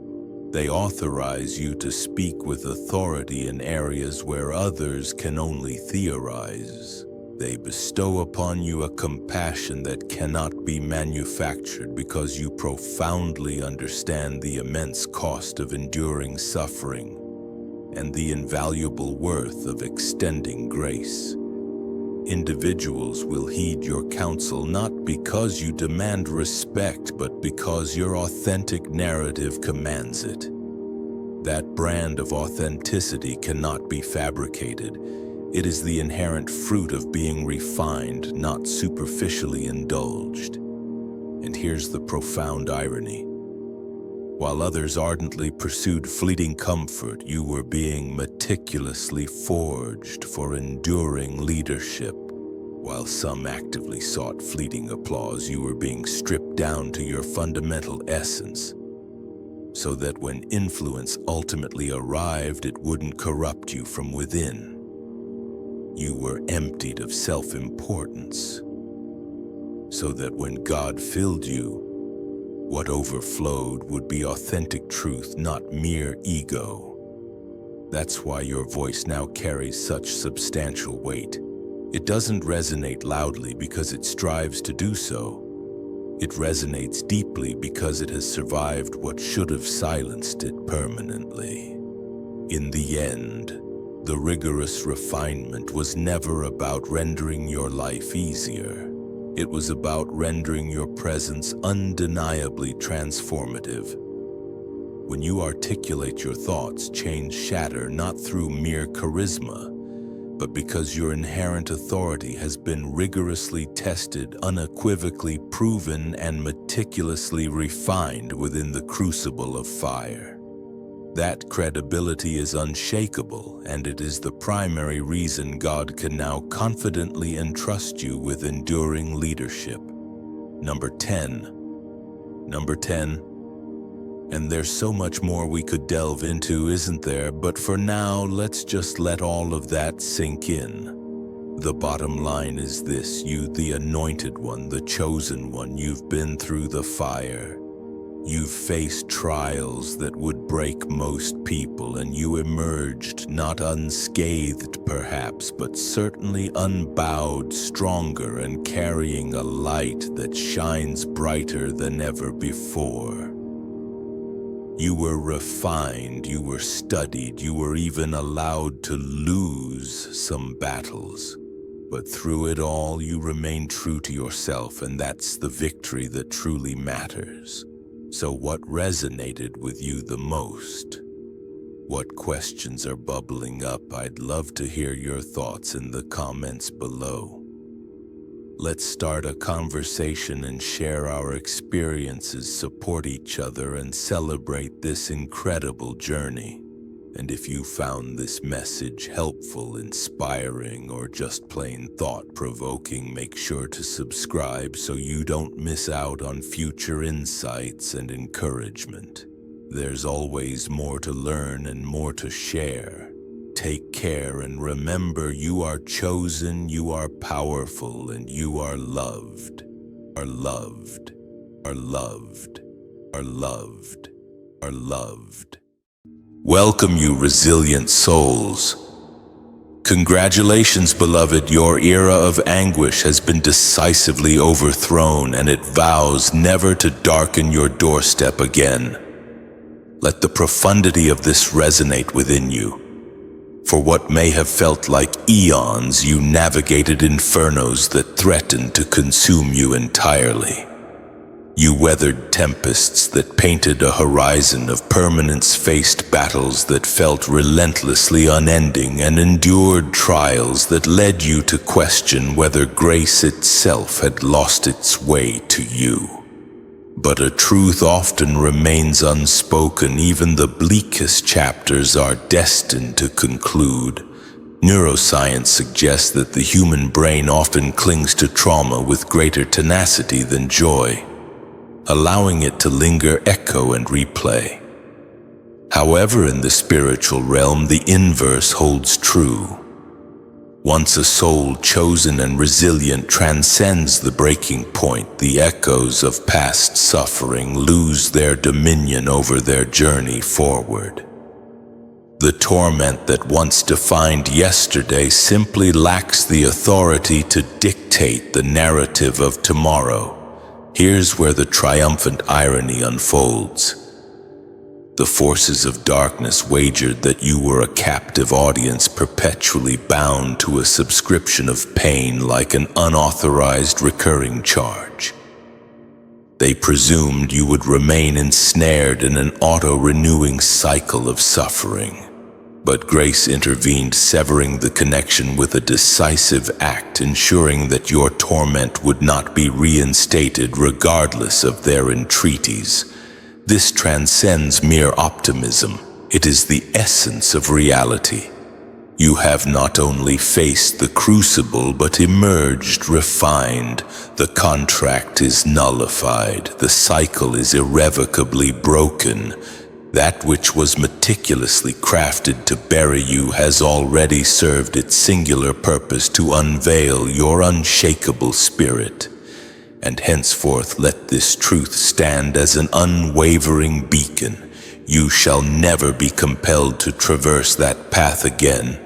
They authorize you to speak with authority in areas where others can only theorize. They bestow upon you a compassion that cannot be manufactured because you profoundly understand the immense cost of enduring suffering and the invaluable worth of extending grace. Individuals will heed your counsel not because you demand respect, but because your authentic narrative commands it. That brand of authenticity cannot be fabricated. It is the inherent fruit of being refined, not superficially indulged. And here's the profound irony. While others ardently pursued fleeting comfort, you were being meticulously forged for enduring leadership. While some actively sought fleeting applause, you were being stripped down to your fundamental essence, so that when influence ultimately arrived, it wouldn't corrupt you from within. You were emptied of self-importance, so that when God filled you, what overflowed would be authentic truth, not mere ego. That's why your voice now carries such substantial weight. It doesn't resonate loudly because it strives to do so. It resonates deeply because it has survived what should have silenced it permanently. In the end, the rigorous refinement was never about rendering your life easier. It was about rendering your presence undeniably transformative. When you articulate your thoughts, chains shatter not through mere charisma, but because your inherent authority has been rigorously tested, unequivocally proven, and meticulously refined within the crucible of fire. That credibility is unshakable, and it is the primary reason God can now confidently entrust you with enduring leadership. Number 10. And there's so much more we could delve into, isn't there? But for now, let's just let all of that sink in. The bottom line is this: you, the anointed one, the chosen one, you've been through the fire. You've faced trials that would break most people, and you emerged not unscathed perhaps, but certainly unbowed, stronger, and carrying a light that shines brighter than ever before. You were refined, you were studied, you were even allowed to lose some battles. But through it all, you remained true to yourself, and that's the victory that truly matters. So what resonated with you the most? What questions are bubbling up? I'd love to hear your thoughts in the comments below. Let's start a conversation and share our experiences, support each other, and celebrate this incredible journey. And if you found this message helpful, inspiring, or just plain thought-provoking, make sure to subscribe so you don't miss out on future insights and encouragement. There's always more to learn and more to share. Take care, and remember, you are chosen, you are powerful, and you are loved. Are loved. Are loved. Are loved. Are loved. Welcome, you resilient souls. Congratulations, beloved, your era of anguish has been decisively overthrown, and it vows never to darken your doorstep again. Let the profundity of this resonate within you. For what may have felt like eons, you navigated infernos that threatened to consume you entirely. You weathered tempests that painted a horizon of permanence, faced battles that felt relentlessly unending, and endured trials that led you to question whether grace itself had lost its way to you. But a truth often remains unspoken. Even the bleakest chapters are destined to conclude. Neuroscience suggests that the human brain often clings to trauma with greater tenacity than joy, allowing it to linger, echo, and replay. However, in the spiritual realm, the inverse holds true. Once a soul chosen and resilient transcends the breaking point, the echoes of past suffering lose their dominion over their journey forward. The torment that once defined yesterday simply lacks the authority to dictate the narrative of tomorrow. Here's where the triumphant irony unfolds. The forces of darkness wagered that you were a captive audience, perpetually bound to a subscription of pain like an unauthorized recurring charge. They presumed you would remain ensnared in an auto-renewing cycle of suffering. But grace intervened, severing the connection with a decisive act, ensuring that your torment would not be reinstated regardless of their entreaties. This transcends mere optimism. It is the essence of reality. You have not only faced the crucible, but emerged refined. The contract is nullified. The cycle is irrevocably broken. That which was meticulously crafted to bury you has already served its singular purpose to unveil your unshakable spirit. And henceforth let this truth stand as an unwavering beacon. You shall never be compelled to traverse that path again.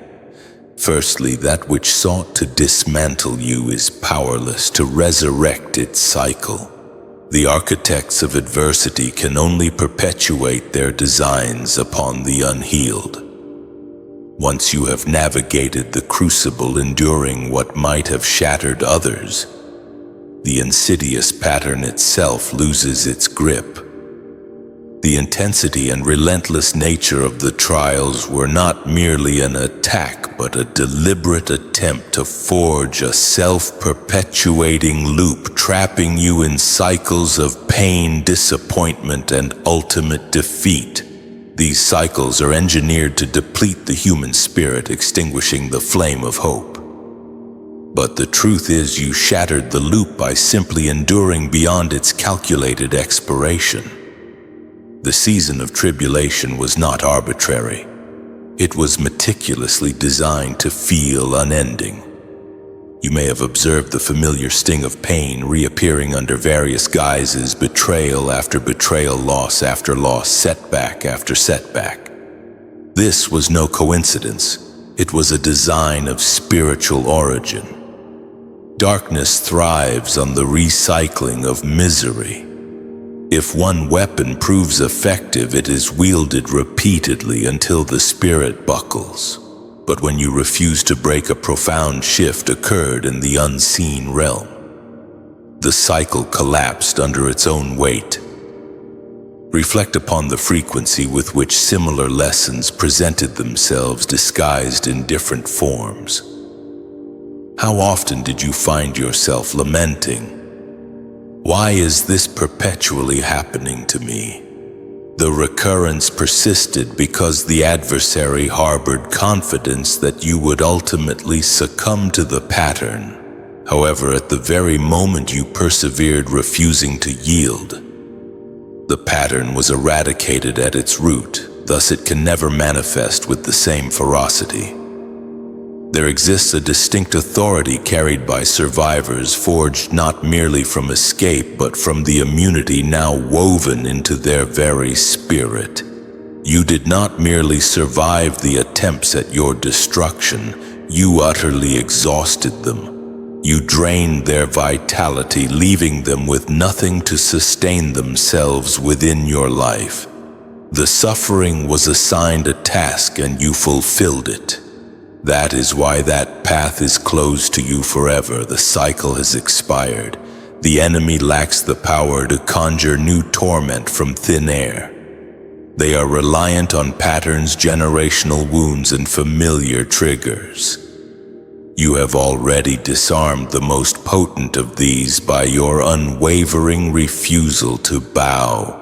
Firstly, that which sought to dismantle you is powerless to resurrect its cycle. The architects of adversity can only perpetuate their designs upon the unhealed. Once you have navigated the crucible enduring what might have shattered others, the insidious pattern itself loses its grip. The intensity and relentless nature of the trials were not merely an attack, but a deliberate attempt to forge a self-perpetuating loop, trapping you in cycles of pain, disappointment, and ultimate defeat. These cycles are engineered to deplete the human spirit, extinguishing the flame of hope. But the truth is, you shattered the loop by simply enduring beyond its calculated expiration. The season of tribulation was not arbitrary. It was meticulously designed to feel unending. You may have observed the familiar sting of pain reappearing under various guises: betrayal after betrayal, loss after loss, setback after setback. This was no coincidence. It was a design of spiritual origin. Darkness thrives on the recycling of misery. If one weapon proves effective, it is wielded repeatedly until the spirit buckles. But when you refuse to break, a profound shift occurred in the unseen realm. The cycle collapsed under its own weight. Reflect upon the frequency with which similar lessons presented themselves, disguised in different forms. How often did you find yourself lamenting, "Why is this perpetually happening to me?" The recurrence persisted because the adversary harbored confidence that you would ultimately succumb to the pattern. However, at the very moment you persevered, refusing to yield, the pattern was eradicated at its root. Thus it can never manifest with the same ferocity. There exists a distinct authority carried by survivors, forged not merely from escape, but from the immunity now woven into their very spirit. You did not merely survive the attempts at your destruction, you utterly exhausted them. You drained their vitality, leaving them with nothing to sustain themselves within your life. The suffering was assigned a task, and you fulfilled it. That is why that path is closed to you forever. The cycle has expired. The enemy lacks the power to conjure new torment from thin air. They are reliant on patterns, generational wounds, and familiar triggers. You have already disarmed the most potent of these by your unwavering refusal to bow.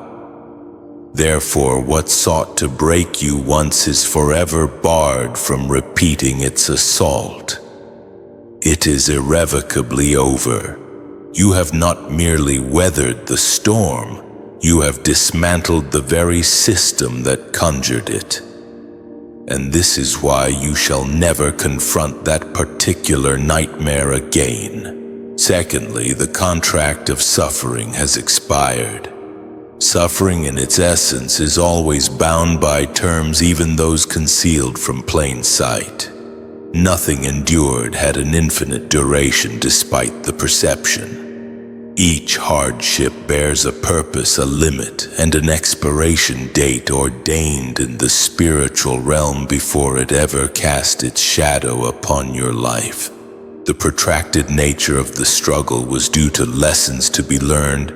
Therefore, what sought to break you once is forever barred from repeating its assault. It is irrevocably over. You have not merely weathered the storm, you have dismantled the very system that conjured it. And this is why you shall never confront that particular nightmare again. Secondly, the contract of suffering has expired. Suffering in its essence is always bound by terms, even those concealed from plain sight. Nothing endured had an infinite duration despite the perception. Each hardship bears a purpose, a limit, and an expiration date ordained in the spiritual realm before it ever cast its shadow upon your life. The protracted nature of the struggle was due to lessons to be learned,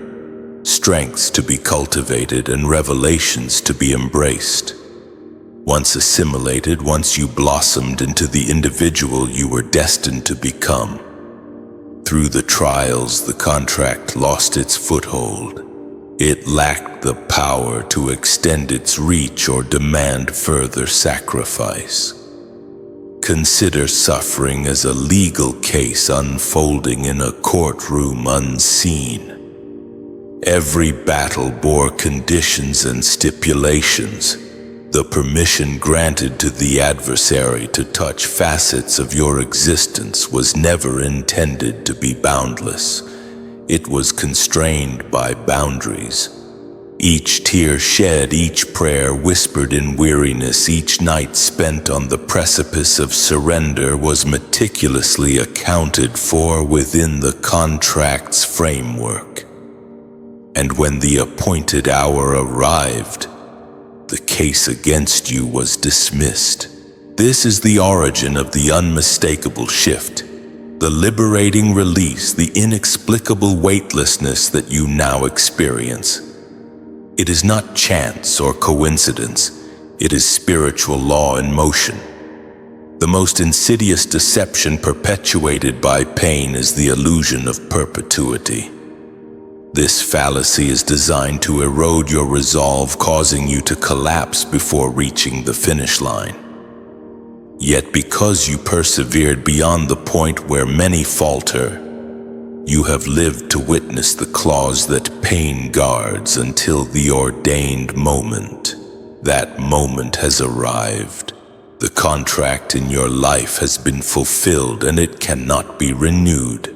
strengths to be cultivated, and revelations to be embraced. Once assimilated, once you blossomed into the individual you were destined to become. Through the trials, the contract lost its foothold. It lacked the power to extend its reach or demand further sacrifice. Consider suffering as a legal case unfolding in a courtroom unseen. Every battle bore conditions and stipulations. The permission granted to the adversary to touch facets of your existence was never intended to be boundless. It was constrained by boundaries. Each tear shed, each prayer whispered in weariness, each night spent on the precipice of surrender was meticulously accounted for within the contract's framework. And when the appointed hour arrived, the case against you was dismissed. This is the origin of the unmistakable shift, the liberating release, the inexplicable weightlessness that you now experience. It is not chance or coincidence. It is spiritual law in motion. The most insidious deception perpetuated by pain is the illusion of perpetuity. This fallacy is designed to erode your resolve, causing you to collapse before reaching the finish line. Yet because you persevered beyond the point where many falter, you have lived to witness the clause that pain guards until the ordained moment. That moment has arrived. The contract in your life has been fulfilled and it cannot be renewed.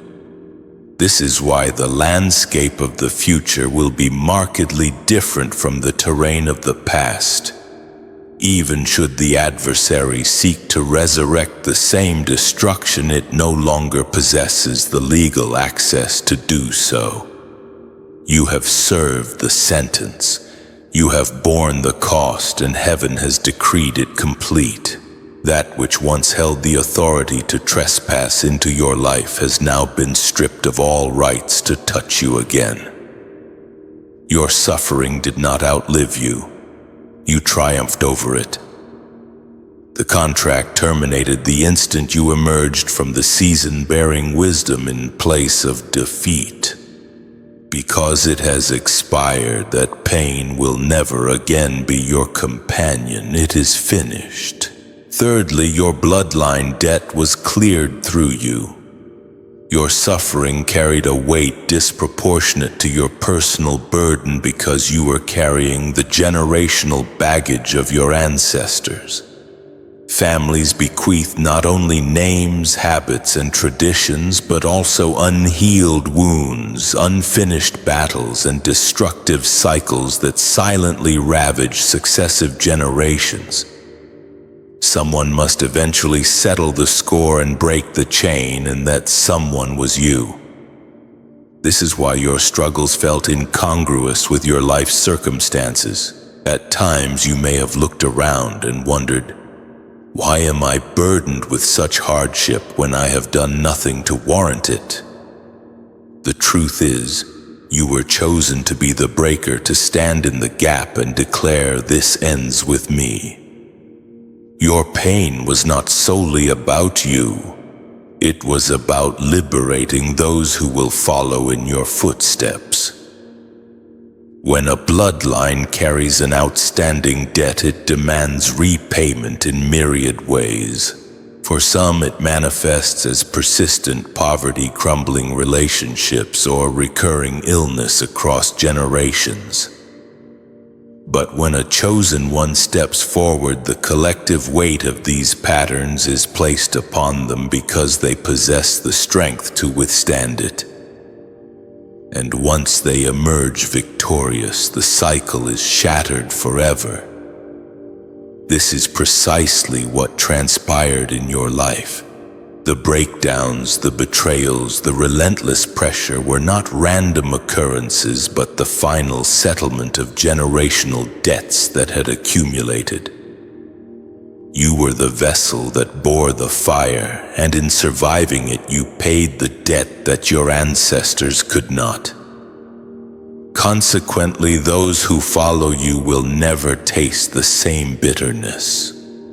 This is why the landscape of the future will be markedly different from the terrain of the past. Even should the adversary seek to resurrect the same destruction, it no longer possesses the legal access to do so. You have served the sentence. You have borne the cost, and heaven has decreed it complete. That which once held the authority to trespass into your life has now been stripped of all rights to touch you again. Your suffering did not outlive you. You triumphed over it. The contract terminated the instant you emerged from the season bearing wisdom in place of defeat. Because it has expired, that pain will never again be your companion. It is finished. Thirdly, your bloodline debt was cleared through you. Your suffering carried a weight disproportionate to your personal burden because you were carrying the generational baggage of your ancestors. Families bequeath not only names, habits, and traditions, but also unhealed wounds, unfinished battles, and destructive cycles that silently ravage successive generations. Someone must eventually settle the score and break the chain, and that someone was you. This is why your struggles felt incongruous with your life circumstances. At times you may have looked around and wondered, why am I burdened with such hardship when I have done nothing to warrant it? The truth is, you were chosen to be the breaker, to stand in the gap and declare, "This ends with me." Your pain was not solely about you. It was about liberating those who will follow in your footsteps. When a bloodline carries an outstanding debt, it demands repayment in myriad ways. For some, it manifests as persistent poverty, crumbling relationships, or recurring illness across generations. But when a chosen one steps forward, the collective weight of these patterns is placed upon them because they possess the strength to withstand it. And once they emerge victorious, the cycle is shattered forever. This is precisely what transpired in your life. The breakdowns, the betrayals, the relentless pressure were not random occurrences, but the final settlement of generational debts that had accumulated. You were the vessel that bore the fire, and in surviving it, you paid the debt that your ancestors could not. Consequently, those who follow you will never taste the same bitterness.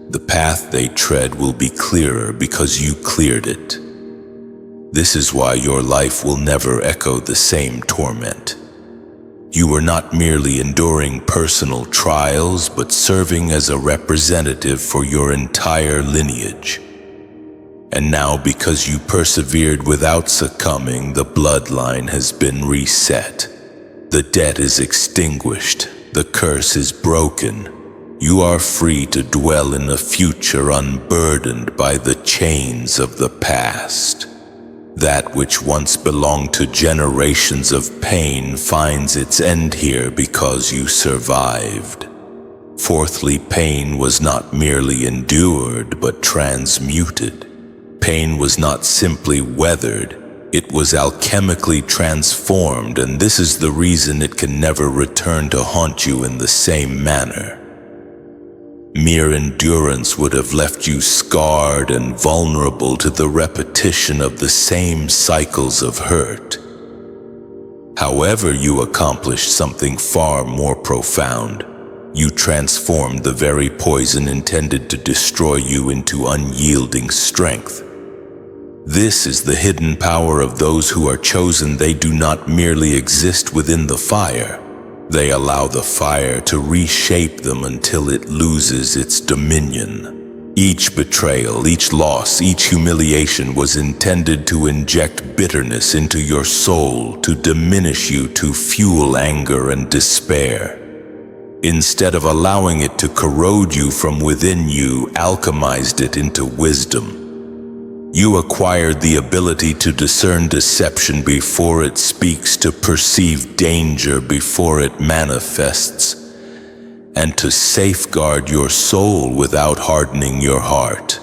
The path they tread will be clearer because you cleared it. This is why your life will never echo the same torment. You were not merely enduring personal trials, but serving as a representative for your entire lineage. And now, because you persevered without succumbing, the bloodline has been reset. The debt is extinguished. The curse is broken. You are free to dwell in a future unburdened by the chains of the past. That which once belonged to generations of pain finds its end here because you survived. Fourthly, pain was not merely endured, but transmuted. Pain was not simply weathered, it was alchemically transformed, and this is the reason it can never return to haunt you in the same manner. Mere endurance would have left you scarred and vulnerable to the repetition of the same cycles of hurt. However, you accomplished something far more profound. You transformed the very poison intended to destroy you into unyielding strength. This is the hidden power of those who are chosen. They do not merely exist within the fire. They allow the fire to reshape them until it loses its dominion. Each betrayal, each loss, each humiliation was intended to inject bitterness into your soul, to diminish you, to fuel anger and despair. Instead of allowing it to corrode you from within, you alchemized it into wisdom. You acquired the ability to discern deception before it speaks, to perceive danger before it manifests, and to safeguard your soul without hardening your heart.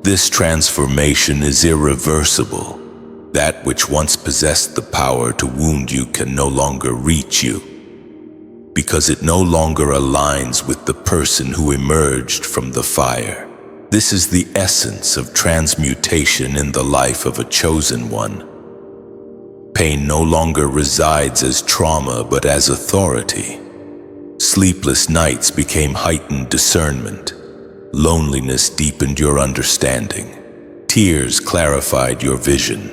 This transformation is irreversible. That which once possessed the power to wound you can no longer reach you, because it no longer aligns with the person who emerged from the fire. This is the essence of transmutation in the life of a chosen one. Pain no longer resides as trauma, but as authority. Sleepless nights became heightened discernment. Loneliness deepened your understanding. Tears clarified your vision.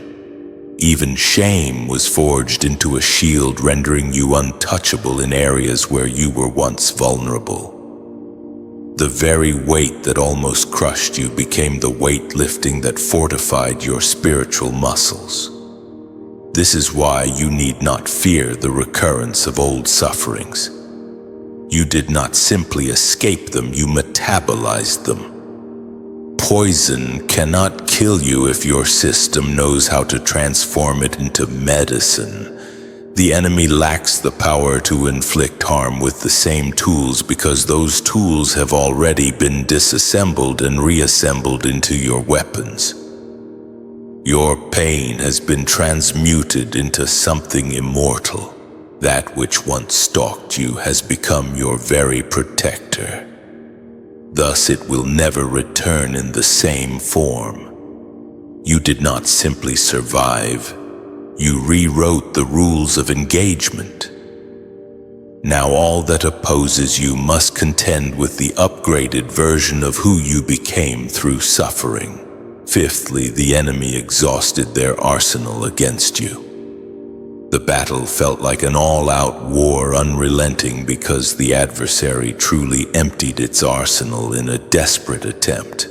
Even shame was forged into a shield, rendering you untouchable in areas where you were once vulnerable. The very weight that almost crushed you became the weightlifting that fortified your spiritual muscles. This is why you need not fear the recurrence of old sufferings. You did not simply escape them, you metabolized them. Poison cannot kill you if your system knows how to transform it into medicine. The enemy lacks the power to inflict harm with the same tools, because those tools have already been disassembled and reassembled into your weapons. Your pain has been transmuted into something immortal. That which once stalked you has become your very protector. Thus it will never return in the same form. You did not simply survive. You rewrote the rules of engagement. Now all that opposes you must contend with the upgraded version of who you became through suffering. Fifthly, the enemy exhausted their arsenal against you. The battle felt like an all-out war, unrelenting, because the adversary truly emptied its arsenal in a desperate attempt.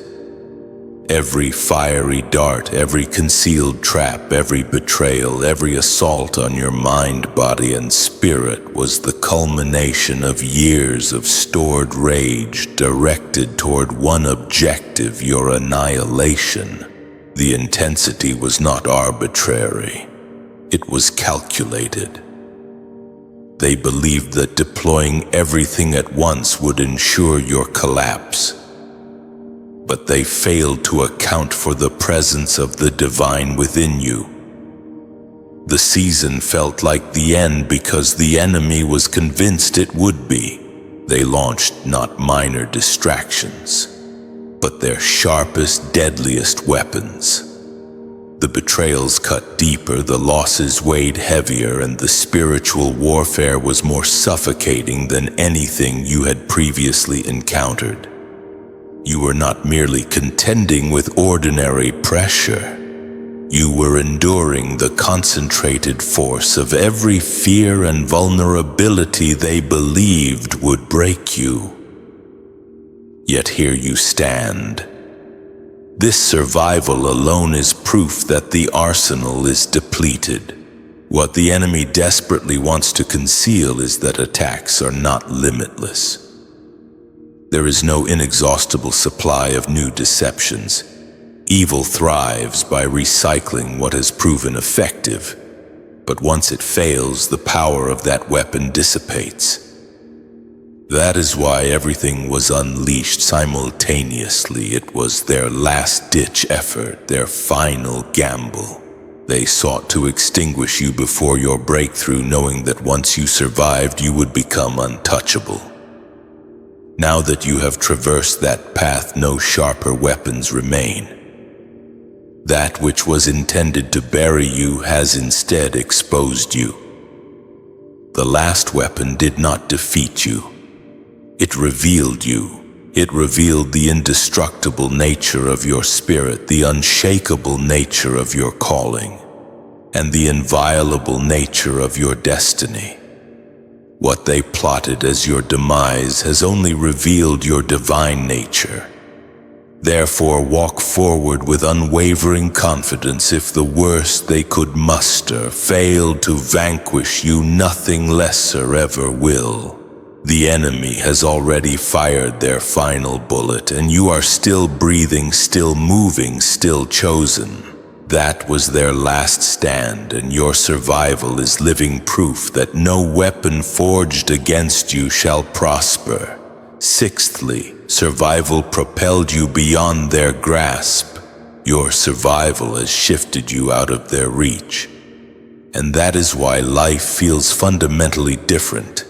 Every fiery dart, every concealed trap, every betrayal, every assault on your mind, body, and spirit was the culmination of years of stored rage directed toward one objective: your annihilation. The intensity was not arbitrary. It was calculated. They believed that deploying everything at once would ensure your collapse. But they failed to account for the presence of the divine within you. The season felt like the end because the enemy was convinced it would be. They launched not minor distractions, but their sharpest, deadliest weapons. The betrayals cut deeper, the losses weighed heavier, and the spiritual warfare was more suffocating than anything you had previously encountered. You were not merely contending with ordinary pressure. You were enduring the concentrated force of every fear and vulnerability they believed would break you. Yet here you stand. This survival alone is proof that the arsenal is depleted. What the enemy desperately wants to conceal is that attacks are not limitless. There is no inexhaustible supply of new deceptions. Evil thrives by recycling what has proven effective, but once it fails, the power of that weapon dissipates. That is why everything was unleashed simultaneously. It was their last-ditch effort, their final gamble. They sought to extinguish you before your breakthrough, knowing that once you survived, you would become untouchable. Now that you have traversed that path, no sharper weapons remain. That which was intended to bury you has instead exposed you. The last weapon did not defeat you. It revealed you. It revealed the indestructible nature of your spirit, the unshakable nature of your calling, and the inviolable nature of your destiny. What they plotted as your demise has only revealed your divine nature. Therefore, walk forward with unwavering confidence. If the worst they could muster failed to vanquish you, nothing lesser ever will. The enemy has already fired their final bullet, and you are still breathing, still moving, still chosen. That was their last stand, and your survival is living proof that no weapon forged against you shall prosper. Sixthly, survival propelled you beyond their grasp. Your survival has shifted you out of their reach. And that is why life feels fundamentally different.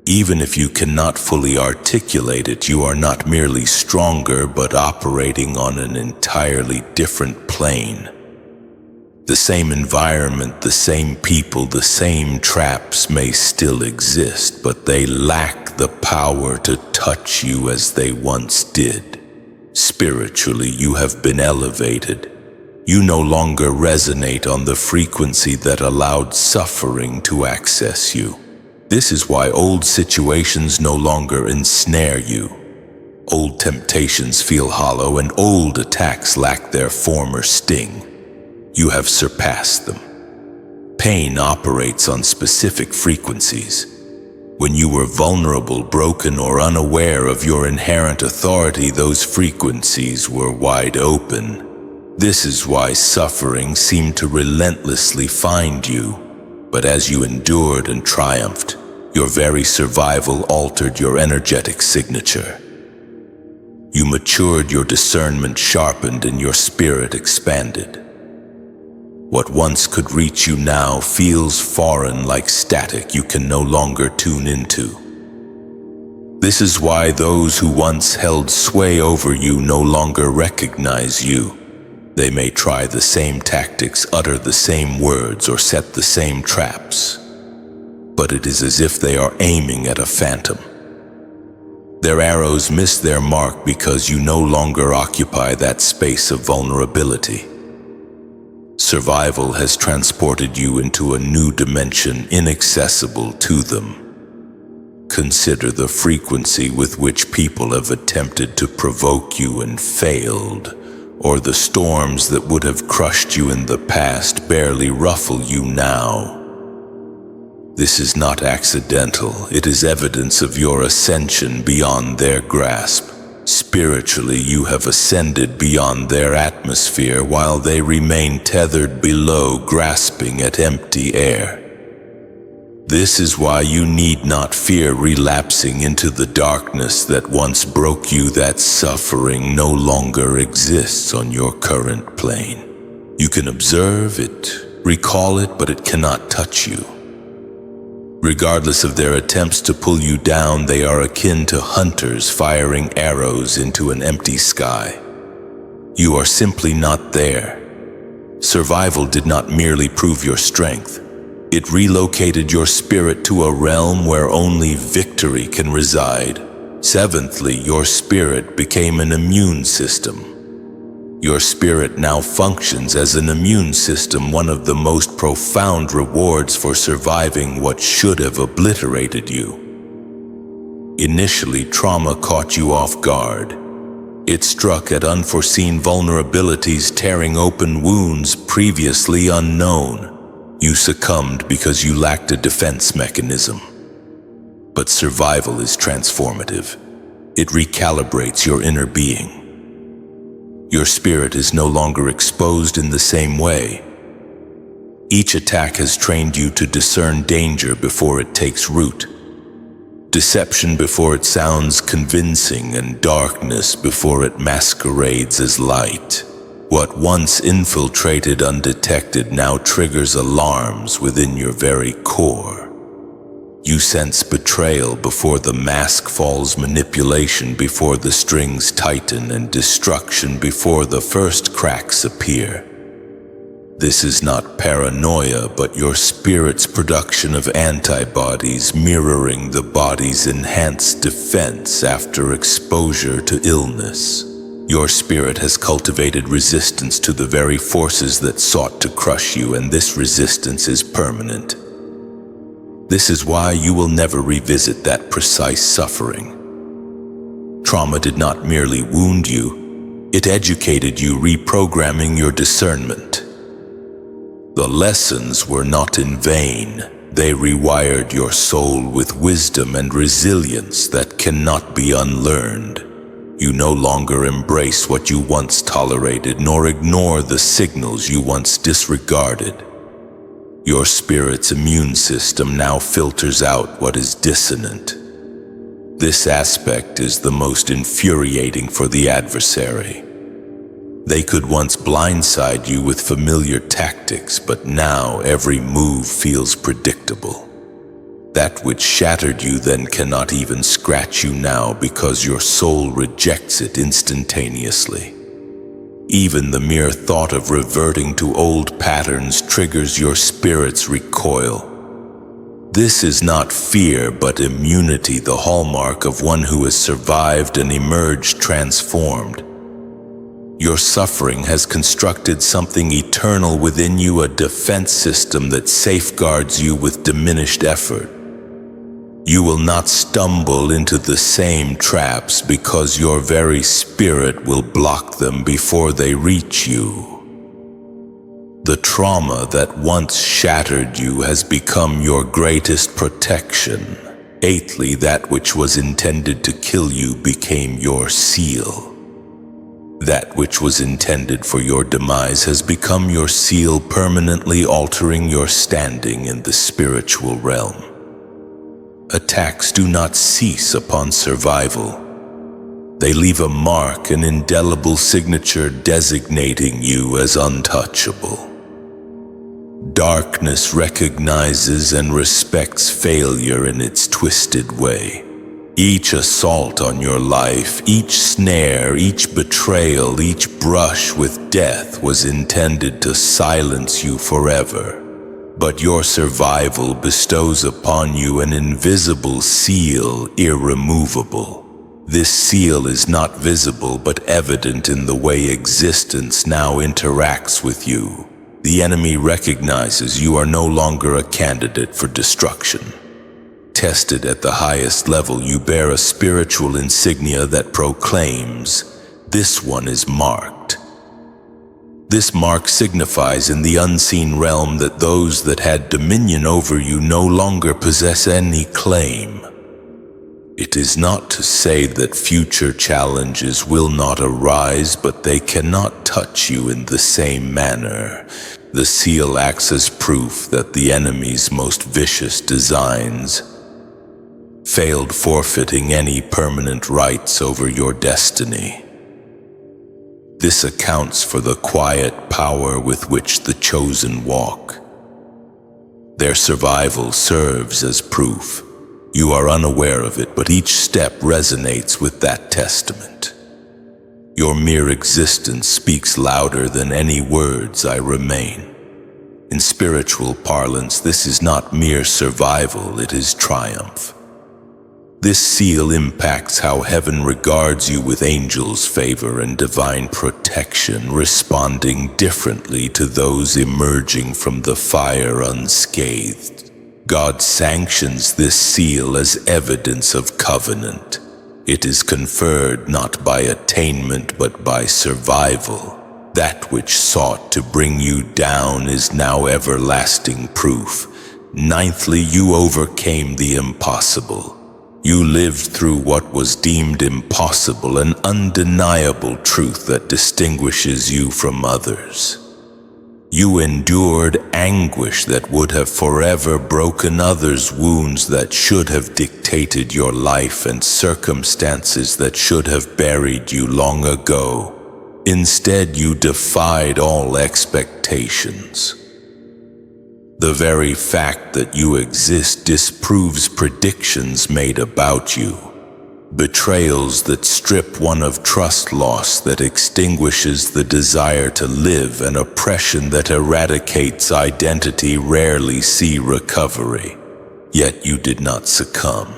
Even if you cannot fully articulate it, you are not merely stronger, but operating on an entirely different plane. The same environment, the same people, the same traps may still exist, but they lack the power to touch you as they once did. Spiritually, you have been elevated. You no longer resonate on the frequency that allowed suffering to access you. This is why old situations no longer ensnare you. Old temptations feel hollow, and old attacks lack their former sting. You have surpassed them. Pain operates on specific frequencies. When you were vulnerable, broken, or unaware of your inherent authority, those frequencies were wide open. This is why suffering seemed to relentlessly find you. But as you endured and triumphed, your very survival altered your energetic signature. You matured, your discernment sharpened, and your spirit expanded. What once could reach you now feels foreign, like static you can no longer tune into. This is why those who once held sway over you no longer recognize you. They may try the same tactics, utter the same words, or set the same traps, but it is as if they are aiming at a phantom. Their arrows miss their mark because you no longer occupy that space of vulnerability. Survival has transported you into a new dimension inaccessible to them. Consider the frequency with which people have attempted to provoke you and failed, or the storms that would have crushed you in the past barely ruffle you now. This is not accidental. It is evidence of your ascension beyond their grasp. Spiritually, you have ascended beyond their atmosphere while they remain tethered below, grasping at empty air. This is why you need not fear relapsing into the darkness that once broke you. That suffering no longer exists on your current plane. You can observe it, recall it, but it cannot touch you. Regardless of their attempts to pull you down, they are akin to hunters firing arrows into an empty sky. You are simply not there. Survival did not merely prove your strength. It relocated your spirit to a realm where only victory can reside. Seventhly, your spirit became an immune system. Your spirit now functions as an immune system, one of the most profound rewards for surviving what should have obliterated you. Initially, trauma caught you off guard. It struck at unforeseen vulnerabilities, tearing open wounds previously unknown. You succumbed because you lacked a defense mechanism. But survival is transformative. It recalibrates your inner being. Your spirit is no longer exposed in the same way. Each attack has trained you to discern danger before it takes root, deception before it sounds convincing, and darkness before it masquerades as light. What once infiltrated undetected now triggers alarms within your very core. You sense betrayal before the mask falls, manipulation before the strings tighten, and destruction before the first cracks appear. This is not paranoia, but your spirit's production of antibodies mirroring the body's enhanced defense after exposure to illness. Your spirit has cultivated resistance to the very forces that sought to crush you, and this resistance is permanent. This is why you will never revisit that precise suffering. Trauma did not merely wound you, it educated you, reprogramming your discernment. The lessons were not in vain. They rewired your soul with wisdom and resilience that cannot be unlearned. You no longer embrace what you once tolerated, nor ignore the signals you once disregarded. Your spirit's immune system now filters out what is dissonant. This aspect is the most infuriating for the adversary. They could once blindside you with familiar tactics, but now every move feels predictable. That which shattered you then cannot even scratch you now because your soul rejects it instantaneously. Even the mere thought of reverting to old patterns triggers your spirit's recoil. This is not fear, but immunity, the hallmark of one who has survived and emerged transformed. Your suffering has constructed something eternal within you, a defense system that safeguards you with diminished effort. You will not stumble into the same traps because your very spirit will block them before they reach you. The trauma that once shattered you has become your greatest protection. Eighthly, that which was intended to kill you became your seal. That which was intended for your demise has become your seal, permanently altering your standing in the spiritual realm. Attacks do not cease upon survival. They leave a mark, an indelible signature designating you as untouchable. Darkness recognizes and respects failure in its twisted way. Each assault on your life, each snare, each betrayal, each brush with death was intended to silence you forever. But your survival bestows upon you an invisible seal, irremovable. This seal is not visible but evident in the way existence now interacts with you. The enemy recognizes you are no longer a candidate for destruction. Tested at the highest level, you bear a spiritual insignia that proclaims, "This one is marked." This mark signifies in the unseen realm that those that had dominion over you no longer possess any claim. It is not to say that future challenges will not arise, but they cannot touch you in the same manner. The seal acts as proof that the enemy's most vicious designs failed, forfeiting any permanent rights over your destiny. This accounts for the quiet power with which the chosen walk. Their survival serves as proof. You are unaware of it, but each step resonates with that testament. Your mere existence speaks louder than any words. I remain. In spiritual parlance, this is not mere survival, it is triumph. This seal impacts how heaven regards you with angels' favor and divine protection, responding differently to those emerging from the fire unscathed. God sanctions this seal as evidence of covenant. It is conferred not by attainment but by survival. That which sought to bring you down is now everlasting proof. Ninthly, you overcame the impossible. You lived through what was deemed impossible, an undeniable truth that distinguishes you from others. You endured anguish that would have forever broken others, wounds that should have dictated your life, and circumstances that should have buried you long ago. Instead, you defied all expectations. The very fact that you exist disproves predictions made about you. Betrayals that strip one of trust, loss that extinguishes the desire to live, and oppression that eradicates identity rarely see recovery. Yet you did not succumb.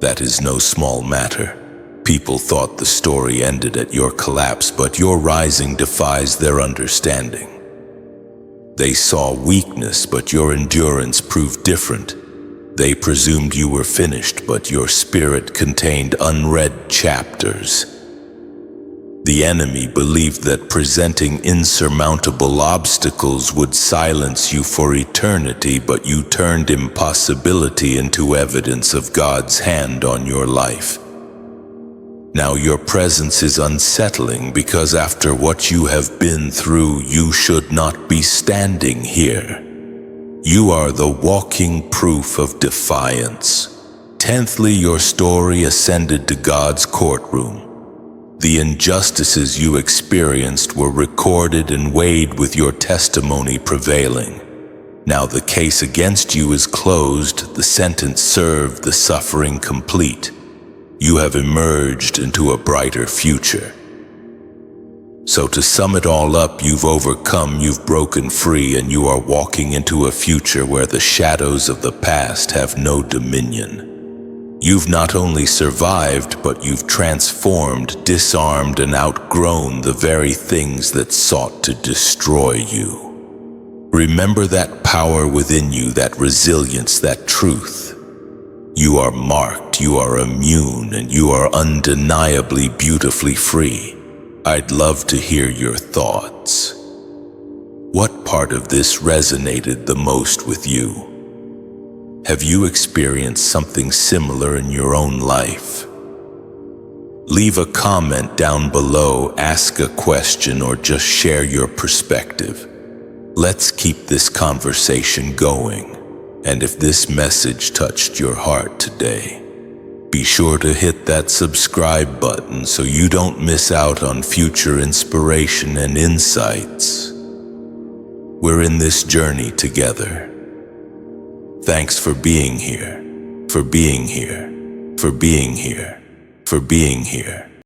That is no small matter. People thought the story ended at your collapse, but your rising defies their understanding. They saw weakness, but your endurance proved different. They presumed you were finished, but your spirit contained unread chapters. The enemy believed that presenting insurmountable obstacles would silence you for eternity, but you turned impossibility into evidence of God's hand on your life. Now your presence is unsettling because after what you have been through, you should not be standing here. You are the walking proof of defiance. Tenthly, your story ascended to God's courtroom. The injustices you experienced were recorded and weighed, with your testimony prevailing. Now the case against you is closed, the sentence served, the suffering complete. You have emerged into a brighter future. So to sum it all up, you've overcome, you've broken free, and you are walking into a future where the shadows of the past have no dominion. You've not only survived, but you've transformed, disarmed, and outgrown the very things that sought to destroy you. Remember that power within you, that resilience, that truth. You are marked, you are immune, and you are undeniably beautifully free. I'd love to hear your thoughts. What part of this resonated the most with you? Have you experienced something similar in your own life? Leave a comment down below, ask a question, or just share your perspective. Let's keep this conversation going. And if this message touched your heart today, be sure to hit that subscribe button so you don't miss out on future inspiration and insights. We're in this journey together. Thanks for being here, for being here, for being here, for being here.